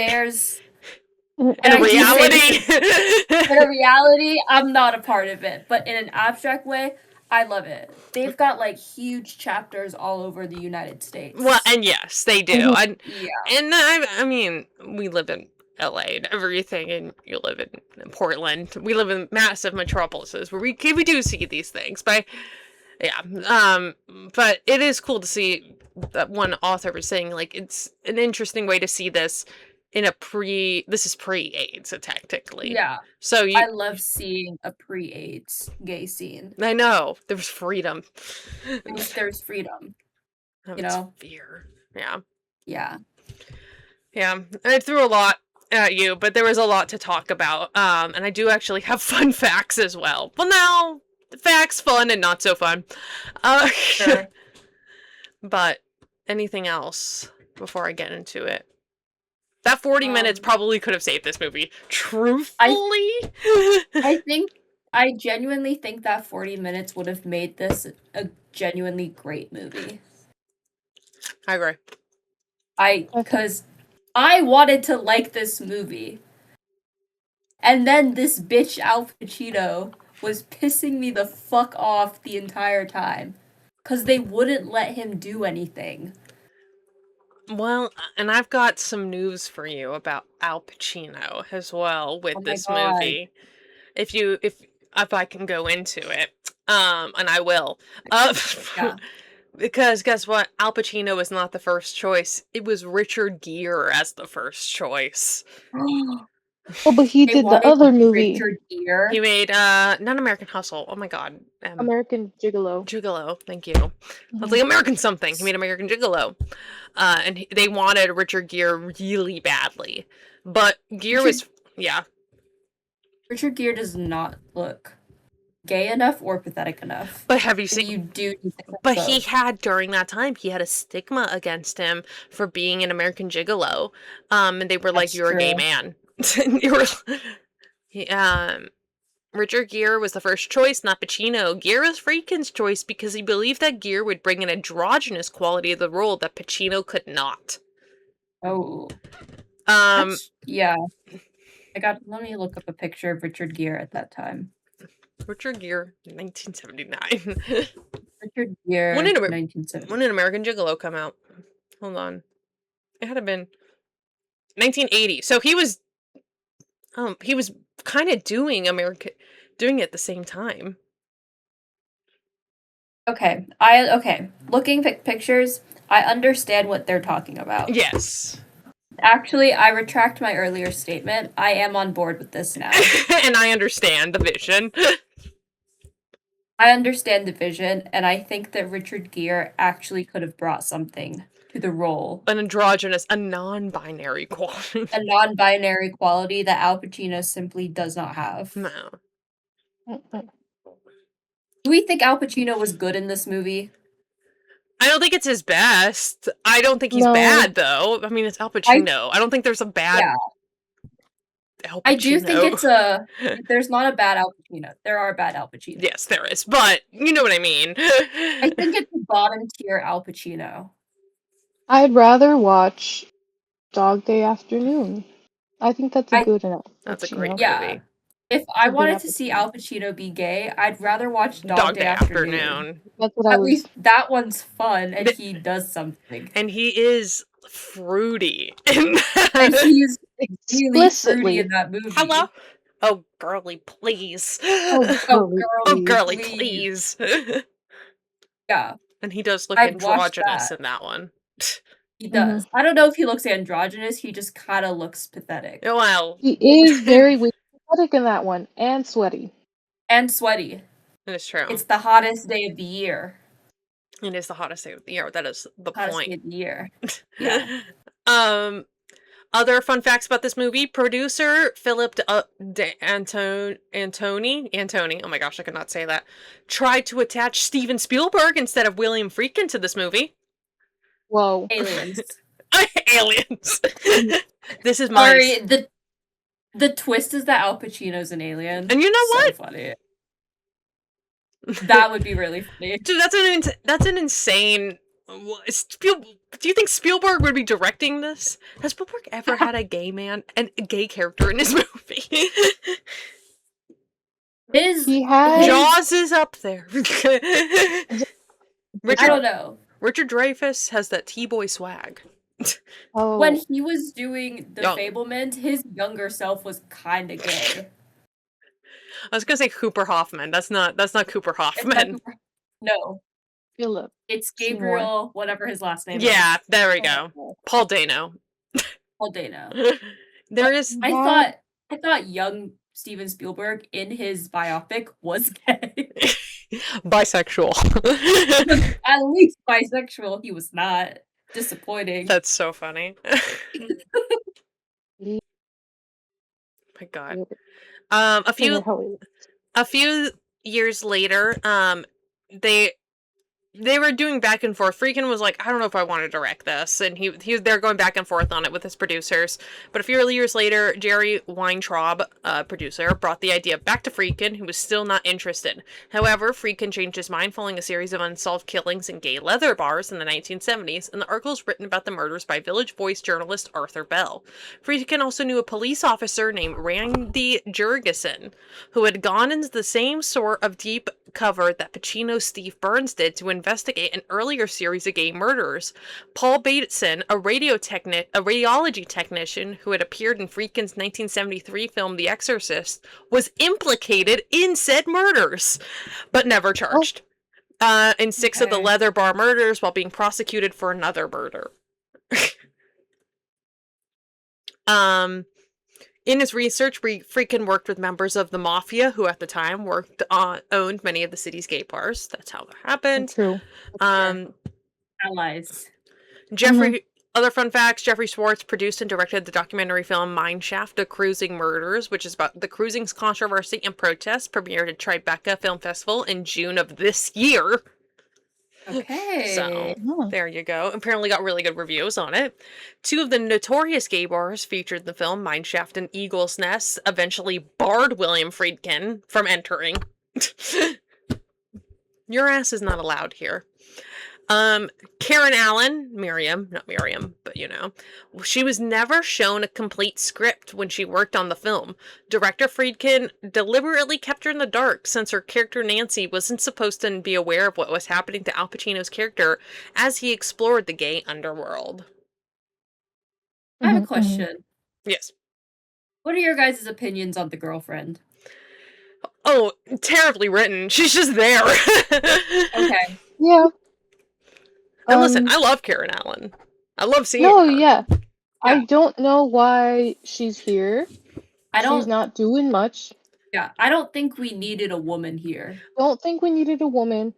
reality, I'm not a part of it. But in an abstract way, I love it. They've got, like, huge chapters all over the United States. Well, and yes, they do. I mean, we live in LA and everything, and you live in Portland. We live in massive metropolises where we do see these things, but but it is cool to see that one author was saying, like, it's an interesting way to see this in this is pre-AIDS, technically. Yeah. So I love seeing a pre-AIDS gay scene. I know, there was freedom. There's freedom. You know? Fear. Yeah. Yeah. Yeah. I threw a lot at you, but there was a lot to talk about. And I do actually have fun facts as well. Well, now, facts, fun, and not so fun. Sure. But anything else before I get into it? That 40 minutes probably could have saved this movie. Truthfully. I genuinely think that 40 minutes would have made this a genuinely great movie. I agree. Because I wanted to like this movie. And then this bitch Al Pacino was pissing me the fuck off the entire time. Because they wouldn't let him do anything. Well, and I've got some news for you about Al Pacino as well with this movie. If I can go into it, and I will, Yeah. because guess what? Al Pacino was not the first choice. It was Richard Gere as the first choice. Oh, but he did the other movie. Richard Gere. He made not American Hustle. Oh my god. American Gigolo. Gigolo. Thank you. I was like American something. He made American Gigolo. And they wanted Richard Gere really badly, but Gere was Richard Gere does not look gay enough or pathetic enough. But have you seen? You do. But he had, during that time, he had a stigma against him for being an American Gigolo. And they were like, "You're a gay man." You were. Richard Gere was the first choice, not Pacino. Gere was Friedkin's choice because he believed that Gere would bring an androgynous quality of the role that Pacino could not. Oh. Yeah. Let me look up a picture of Richard Gere at that time. Richard Gere, 1979. Richard Gere, 1979. When did American Gigolo come out? Hold on. It had to been 1980. So he was kind of doing it at the same time. Okay. Looking at pictures, I understand what they're talking about. Yes. Actually, I retract my earlier statement. I am on board with this now. And I understand the vision. I understand the vision, and I think that Richard Gere actually could have brought something to the role. An androgynous, a non-binary quality. A non-binary quality that Al Pacino simply does not have. No. Do we think Al Pacino was good in this movie? I don't think it's his best. I don't think he's bad, though. I mean, it's Al Pacino. I don't think there's a bad Al Pacino. I do think there's not a bad Al Pacino. There are bad Al Pacino. Yes, there is, but you know what I mean. I think it's a bottom tier Al Pacino. I'd rather watch Dog Day Afternoon. I think that's a good enough. That's a great movie. Yeah. If I wanted to see Al Pacino be gay, I'd rather watch Dog Day Afternoon. That's what At least that one's fun, and he does something. And he is fruity in that. And he's really fruity in that movie. Hello? Oh, girly, please. Oh, girly, please. Yeah. And he does look androgynous in that one. He does. I don't know if he looks androgynous, he just kind of looks pathetic. Well. He is very weak. Pathetic in that one, and sweaty. And sweaty. It's true. It's the hottest day of the year. It is the hottest day of the year. That is the hottest point. Day of the year. Yeah. Other fun facts about this movie: producer Philip Antoni. Oh my gosh, I could not say that. Tried to attach Steven Spielberg instead of William Friedkin to this movie. Whoa! Aliens. Aliens. This is my. Sorry. The twist is that Al Pacino's an alien. And you know what? So funny. That would be really funny. Dude, that's an insane. Do you think Spielberg would be directing this? Has Spielberg ever had a gay man and a gay character in his movie? Jaws is up there. I don't know. Richard Dreyfuss has that T-boy swag. When Oh, he was doing The Young. Fabelmans, his younger self was kind of good. I was gonna say Cooper Hoffman. That's not Cooper It's not Hoffman. Cooper. No, Philip it's Seymour. Gabriel, whatever his last name Yeah, is. there we Oh, go. no. Paul Dano. Paul Dano. There But is I That thought young Steven Spielberg in his biopic was gay. bisexual. Was at least bisexual. He was not. Disappointing. That's so funny. My God. A they're few hilarious. years later, they were doing back and forth. Friedkin was like, I don't know if I want to direct this, and they're going back and forth on it with his producers. But a few years later, Jerry Weintraub, producer, brought the idea back to Friedkin, who was still not interested. However, Friedkin changed his mind following a series of unsolved killings in gay leather bars in the 1970s, and the articles written about the murders by Village Voice journalist Arthur Bell. Friedkin also knew a police officer named Randy Jurgensen, who had gone into the same sort of deep cover that Pacino's Steve Burns did to investigate an earlier series of gay murders. Paul Bateson, a radiology technician who had appeared in Friedkin's 1973 film The Exorcist, was implicated in said murders, but never Oh, charged. In 6 of the Okay. leather bar murders while being prosecuted for another murder. In his research, Friedkin worked with members of the mafia who at the time owned many of the city's gay bars. That's how that happened. true. Um, Allies. Other fun facts, Jeffrey Schwartz produced and directed the documentary film Mineshaft, The Cruising Murders, which is about the cruising's controversy and protests, premiered at Tribeca Film Festival in June of this year. Okay. So, Oh. there you go. Apparently got really good reviews on it. 2 of the notorious gay bars featured in the film, Mineshaft and Eagle's Nest, eventually barred William Friedkin from entering. Your ass is not allowed here. Karen Allen, not Miriam, but you know, she was never shown a complete script when she worked on the film. Director Friedkin deliberately kept her in the dark since her character Nancy wasn't supposed to be aware of what was happening to Al Pacino's character as he explored the gay underworld. I have a question. Yes. What are your guys' opinions on The Girlfriend? Oh, terribly written. She's just there. Okay. Yeah. And listen, I love Karen Allen. I love seeing No, her. yeah. I don't know why she's here. She's not doing much. Yeah, I don't think we needed a woman here. Don't think we needed a woman.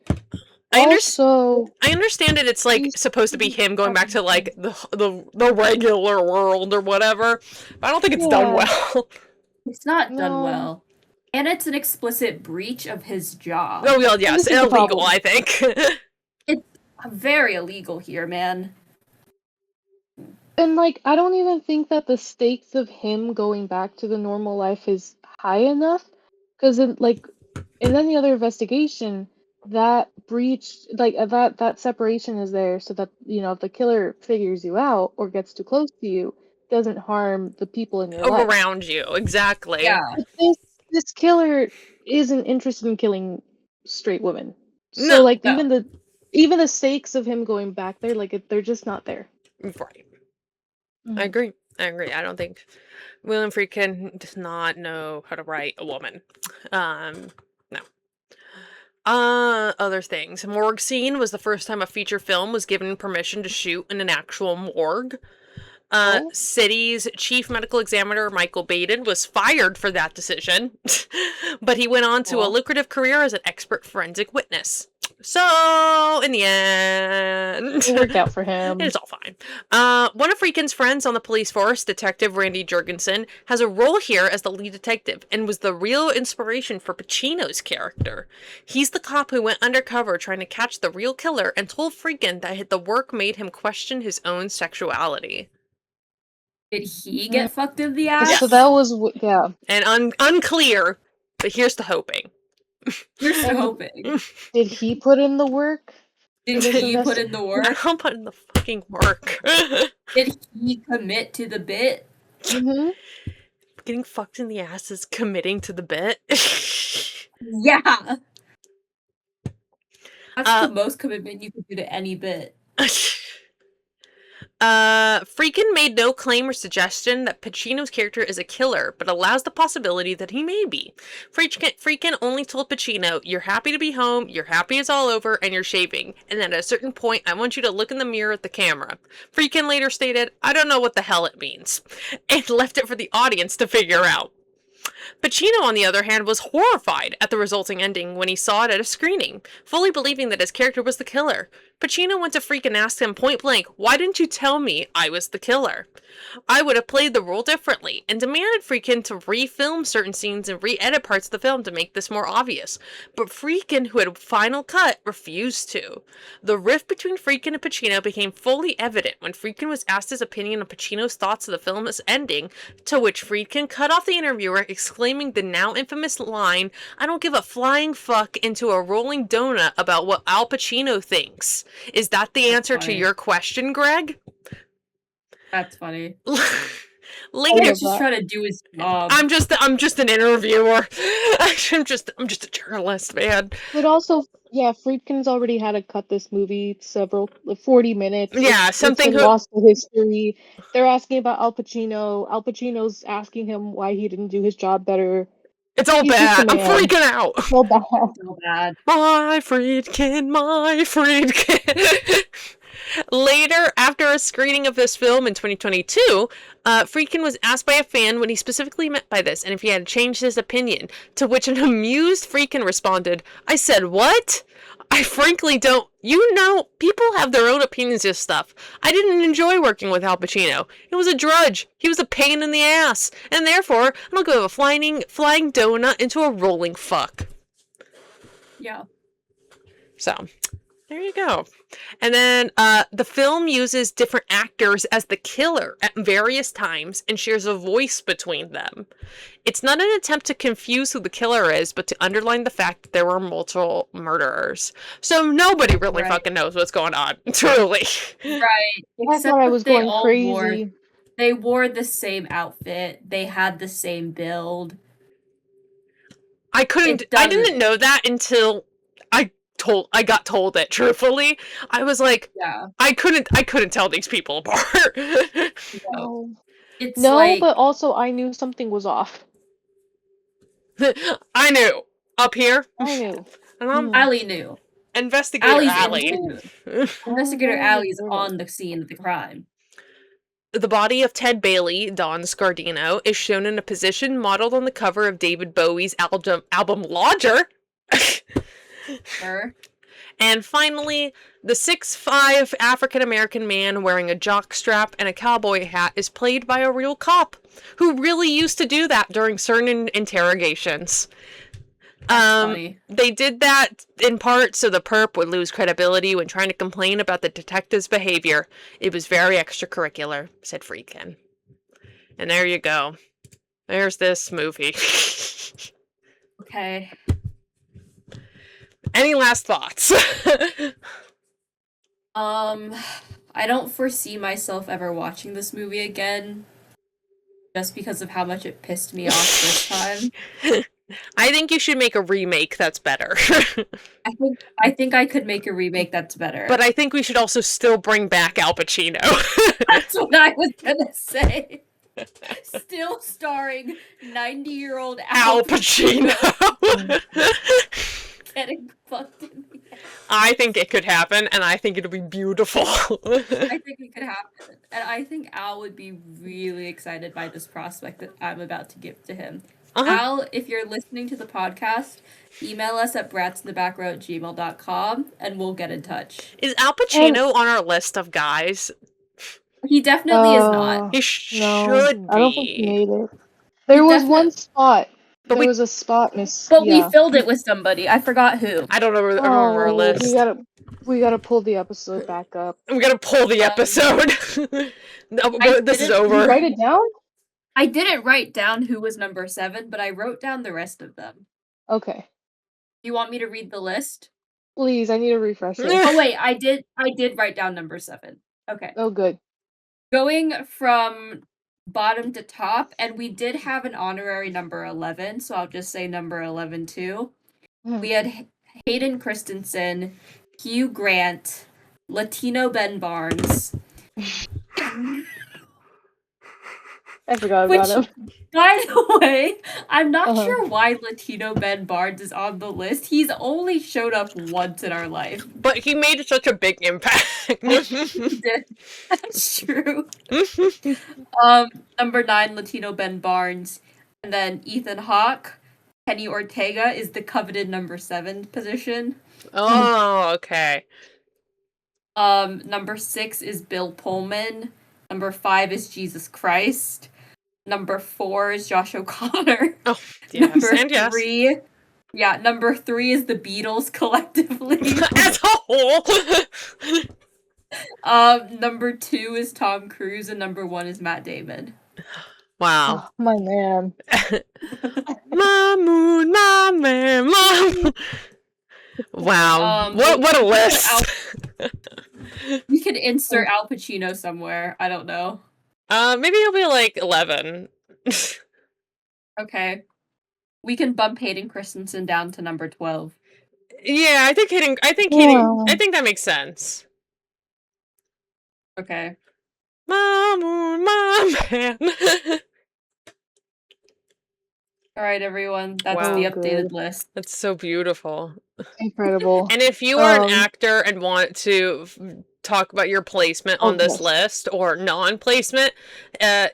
I Also, understand it. It's like supposed to be him going back to like the regular world or whatever. But I don't think it's done well. It's not done No. well. And it's an explicit breach of his job. Oh, well, yes, This is the illegal, problem. I think. It's very illegal here, man. And like, I don't even think that the stakes of him going back to the normal life is high enough. Because in any other investigation, that breach, that separation is there so that, you know, if the killer figures you out or gets too close to you, it doesn't harm the people in your life. Around you, exactly. Yeah. But this killer isn't interested in killing straight women. So No, like no. even the stakes of him going back there, like they're just not there. Right. Mhm. I agree. I don't think William Friedkin does not know how to write a woman. No. Other things. Morgue Scene was the first time a feature film was given permission to shoot in an actual morgue. Oh. City's chief medical examiner, Michael Baden, was fired for that decision, but he went on to a lucrative career as an expert forensic witness. So, in the end, It worked out for him. it's all fine. One of Friedkin's friends on the police force, Detective Randy Jurgensen, has a role here as the lead detective and was the real inspiration for Pacino's character. He's the cop who went undercover trying to catch the real killer and told Friedkin that the work made him question his own sexuality. Did he get fucked in the ass? So that was And unclear, but here's to hoping. Here's to hoping. Did he put in the work? Did he put in the work? I'll put in the fucking work. Did he commit to the bit? Mm-hmm. Getting fucked in the ass is committing to the bit. Yeah. That's the most commitment you could do to any bit. Friedkin made no claim or suggestion that Pacino's character is a killer, but allows the possibility that he may be. Friedkin only told Pacino, "You're happy to be home, you're happy it's all over, and you're shaving. And then at a certain point, I want you to look in the mirror at the camera." Friedkin later stated, "I don't know what the hell it means," and left it for the audience to figure out. Pacino, on the other hand, was horrified at the resulting ending when he saw it at a screening, fully believing that his character was the killer. Pacino went to Freak and asked him point blank, "Why didn't you tell me I was the killer? I would have played the role differently," and demanded Friedkin to refilm certain scenes and re-edit parts of the film to make this more obvious. But Friedkin, who had final cut, refused to. The rift between Friedkin and Pacino became fully evident when Friedkin was asked his opinion on Pacino's thoughts of the film's ending, to which Friedkin cut off the interviewer, exclaiming the now infamous line, "I don't give a flying fuck," into a rolling donut about what Al Pacino thinks. Is that the answer to your question, Greg? That's funny. Later, He's just trying to do his job. I'm just an interviewer. I'm just a journalist, man. But also, yeah, Friedkin's already had to cut this movie 40 minutes. Yeah, something it's lost to history. They're asking about Al Pacino. Al Pacino's asking him why he didn't do his job better. It's all bad. I'm freaking out. It's all bad. So bad. My Friedkin, my Friedkin. Later, after a screening of this film in 2022, Friedkin was asked by a fan what he specifically meant by this and if he had changed his opinion, to which an amused Friedkin responded, "I said what? I frankly don't. You know, people have their own opinions of stuff. I didn't enjoy working with Al Pacino. It was a drudge. He was a pain in the ass. And therefore, I'm gonna go a flying donut into a rolling fuck." Yeah. So, there you go. And then the film uses different actors as the killer at various times and shares a voice between them. It's not an attempt to confuse who the killer is, but to underline the fact that there were multiple murderers. So nobody really fucking knows what's going on, truly. Right. I thought I was going crazy. They wore the same outfit. They had the same build. I didn't know that until I got told it, truthfully. I was like, yeah. I couldn't tell these people apart. No. But also I knew something was off. I knew. Up here. I knew. Allie knew. Investigator Allie. Investigator Allie's on the scene of the crime. The body of Ted Bailey, Don Scardino, is shown in a position modeled on the cover of David Bowie's album Lodger. Sure. And finally, the 6'5" African-American man wearing a jockstrap and a cowboy hat is played by a real cop who really used to do that during certain interrogations. They did that in part so the perp would lose credibility when trying to complain about the detective's behavior. It was very extracurricular, said Friedkin. And there you go. There's this movie. Okay. Any last thoughts? I don't foresee myself ever watching this movie again, just because of how much it pissed me off this time. I think you should make a remake that's better. I think I could make a remake that's better. But I think we should also still bring back Al Pacino. That's what I was gonna say. Still starring 90-year-old Al Pacino. Getting fucked in the ass. I think it could happen, and I think it'll be beautiful. I think it could happen. And I think Al would be really excited by this prospect that I'm about to give to him. Al, if you're listening to the podcast, email us at bratsinthebackrow@gmail.com and we'll get in touch. Is Al Pacino on our list of guys? He definitely is not. He should be. I don't think he made it. There was one spot. But there was a spot miss. But we filled it with somebody. I forgot who. I don't know where our list. We gotta pull the episode back up. We gotta pull the episode. This is over. Did you write it down? I didn't write down who was number 7, but I wrote down the rest of them. Okay. You want me to read the list? Please, I need a refresher. Oh wait, I did write down number 7. Okay. Oh good. Going from bottom to top, and we did have an honorary number 11, so I'll just say number 11 too. We had Hayden Christensen, Hugh Grant, Latino Ben Barnes, I forgot Which, about him. by the way, I'm not Uh-huh. sure why Latino Ben Barnes is on the list. He's only showed up once in our life. But he made such a big impact. That's true. Number 9, Latino Ben Barnes. And then Ethan Hawke. Kenny Ortega is the coveted number 7 position. Oh, okay. Number 6 is Bill Pullman. Number 5 is Jesus Christ. Number 4 is Josh O'Connor. Oh, yes, Number and yes. 3, yeah, number 3 is the Beatles collectively. As a whole. Number 2 is Tom Cruise, and number 1 is Matt Damon. Wow. Oh, my man. My moon, my man, my... Wow. What a list. We could insert Al Pacino somewhere. I don't know. Maybe he'll be like 11. Okay. We can bump Hayden Christensen down to number 12. Yeah, I think I think that makes sense. Okay. My moon, my man. All right, everyone. That's Wow. the updated list. That's so beautiful. Incredible. And if you are an actor and want to talk about your placement on this list or non-placement,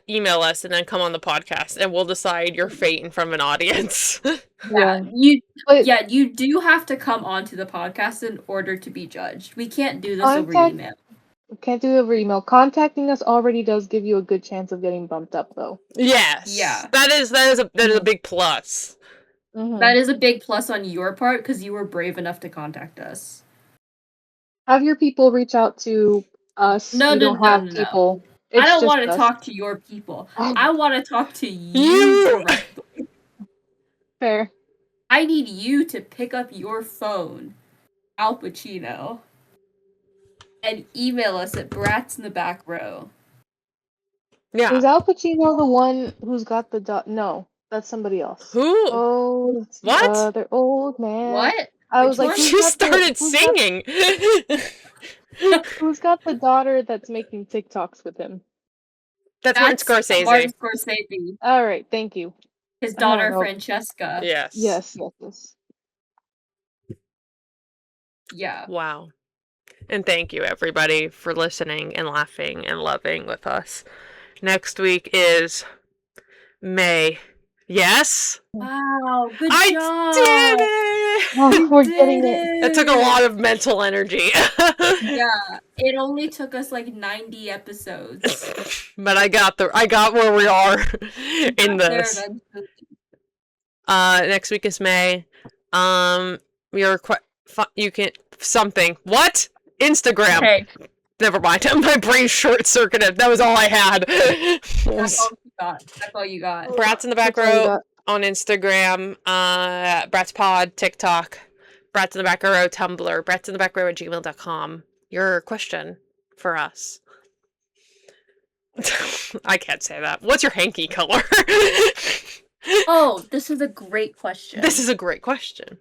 email us and then come on the podcast and we'll decide your fate in front of an audience. You do have to come onto the podcast in order to be judged. We can't do this over email. We can't do it over email. Contacting us already does give you a good chance of getting bumped up, though. Yes. Yeah. That is a big plus. Mm-hmm. That is a big plus on your part because you were brave enough to contact us. Have your people reach out to us. No. People. I don't want to talk to your people. I want to talk to you directly. Fair. I need you to pick up your phone, Al Pacino, and email us at bratsinthebackrow. Yeah. Is Al Pacino the one who's got the No, that's somebody else. Who? Oh, it's what? The other old man. What? I was like, you started singing. Who's got the daughter that's making TikToks with him? That's Martin Scorsese. Martin Scorsese. All right, thank you. His daughter Francesca. Yes. Yeah. Wow. And thank you, everybody, for listening and laughing and loving with us. Next week is May. Yes? Wow, good job. I did it! Oh, we're getting it. That took a lot of mental energy. Yeah, it only took us like 90 episodes. But I got where we are in this. Next week is May. You can something. What? Instagram. Okay. Never mind. My brain short-circuited. That was all I had. That's all you got. Brats in the Back Row on Instagram. Brats Pod, TikTok. Brats in the Back Row, Tumblr. bratsinthebackrow@gmail.com. Your question for us. I can't say that. What's your hanky color? Oh, this is a great question. This is a great question.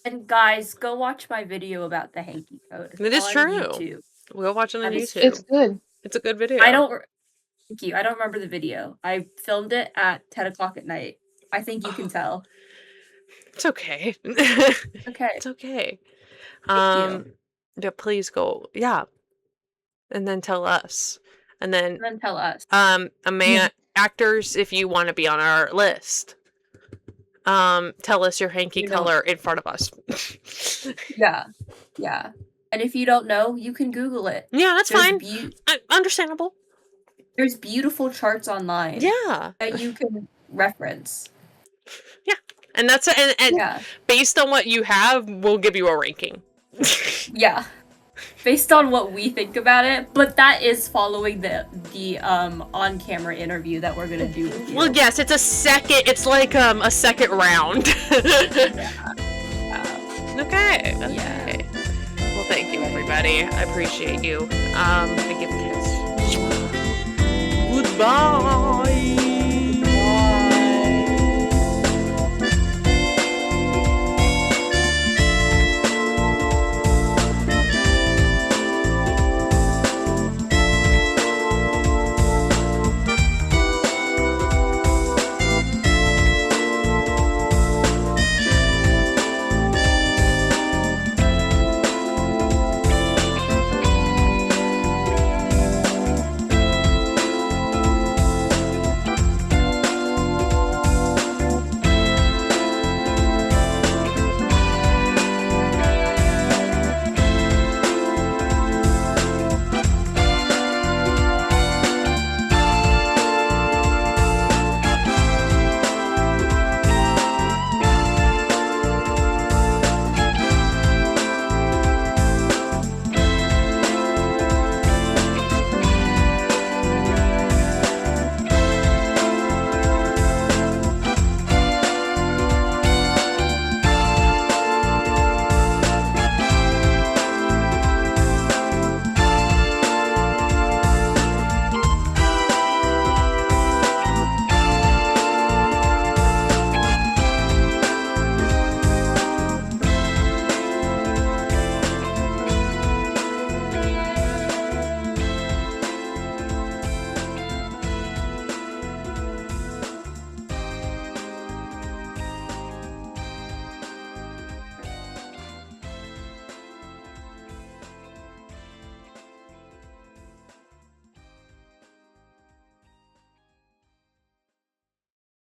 And guys, go watch my video about the hanky code. It is true. We'll watch it on YouTube. It's good. It's a good video. Thank you. I don't remember the video. I filmed it at 10 o'clock at night. I think you can tell. It's okay. Okay. It's okay. Thank you. Yeah, please go. Yeah. And then tell us. And then tell us. Actors, if you want to be on our list. Tell us your hanky color in front of us. Yeah. And if you don't know, you can Google it. Yeah, that's fine. Understandable. There's beautiful charts online. Yeah. That you can reference. Yeah. And that's based on what you have, we'll give you a ranking. Yeah. Based on what we think about it, but that is following the on-camera interview that we're gonna do with you. Well, yes, it's like a second round. Yeah. Okay. Okay. Well, thank you, everybody. I appreciate you. I give a kiss. Goodbye.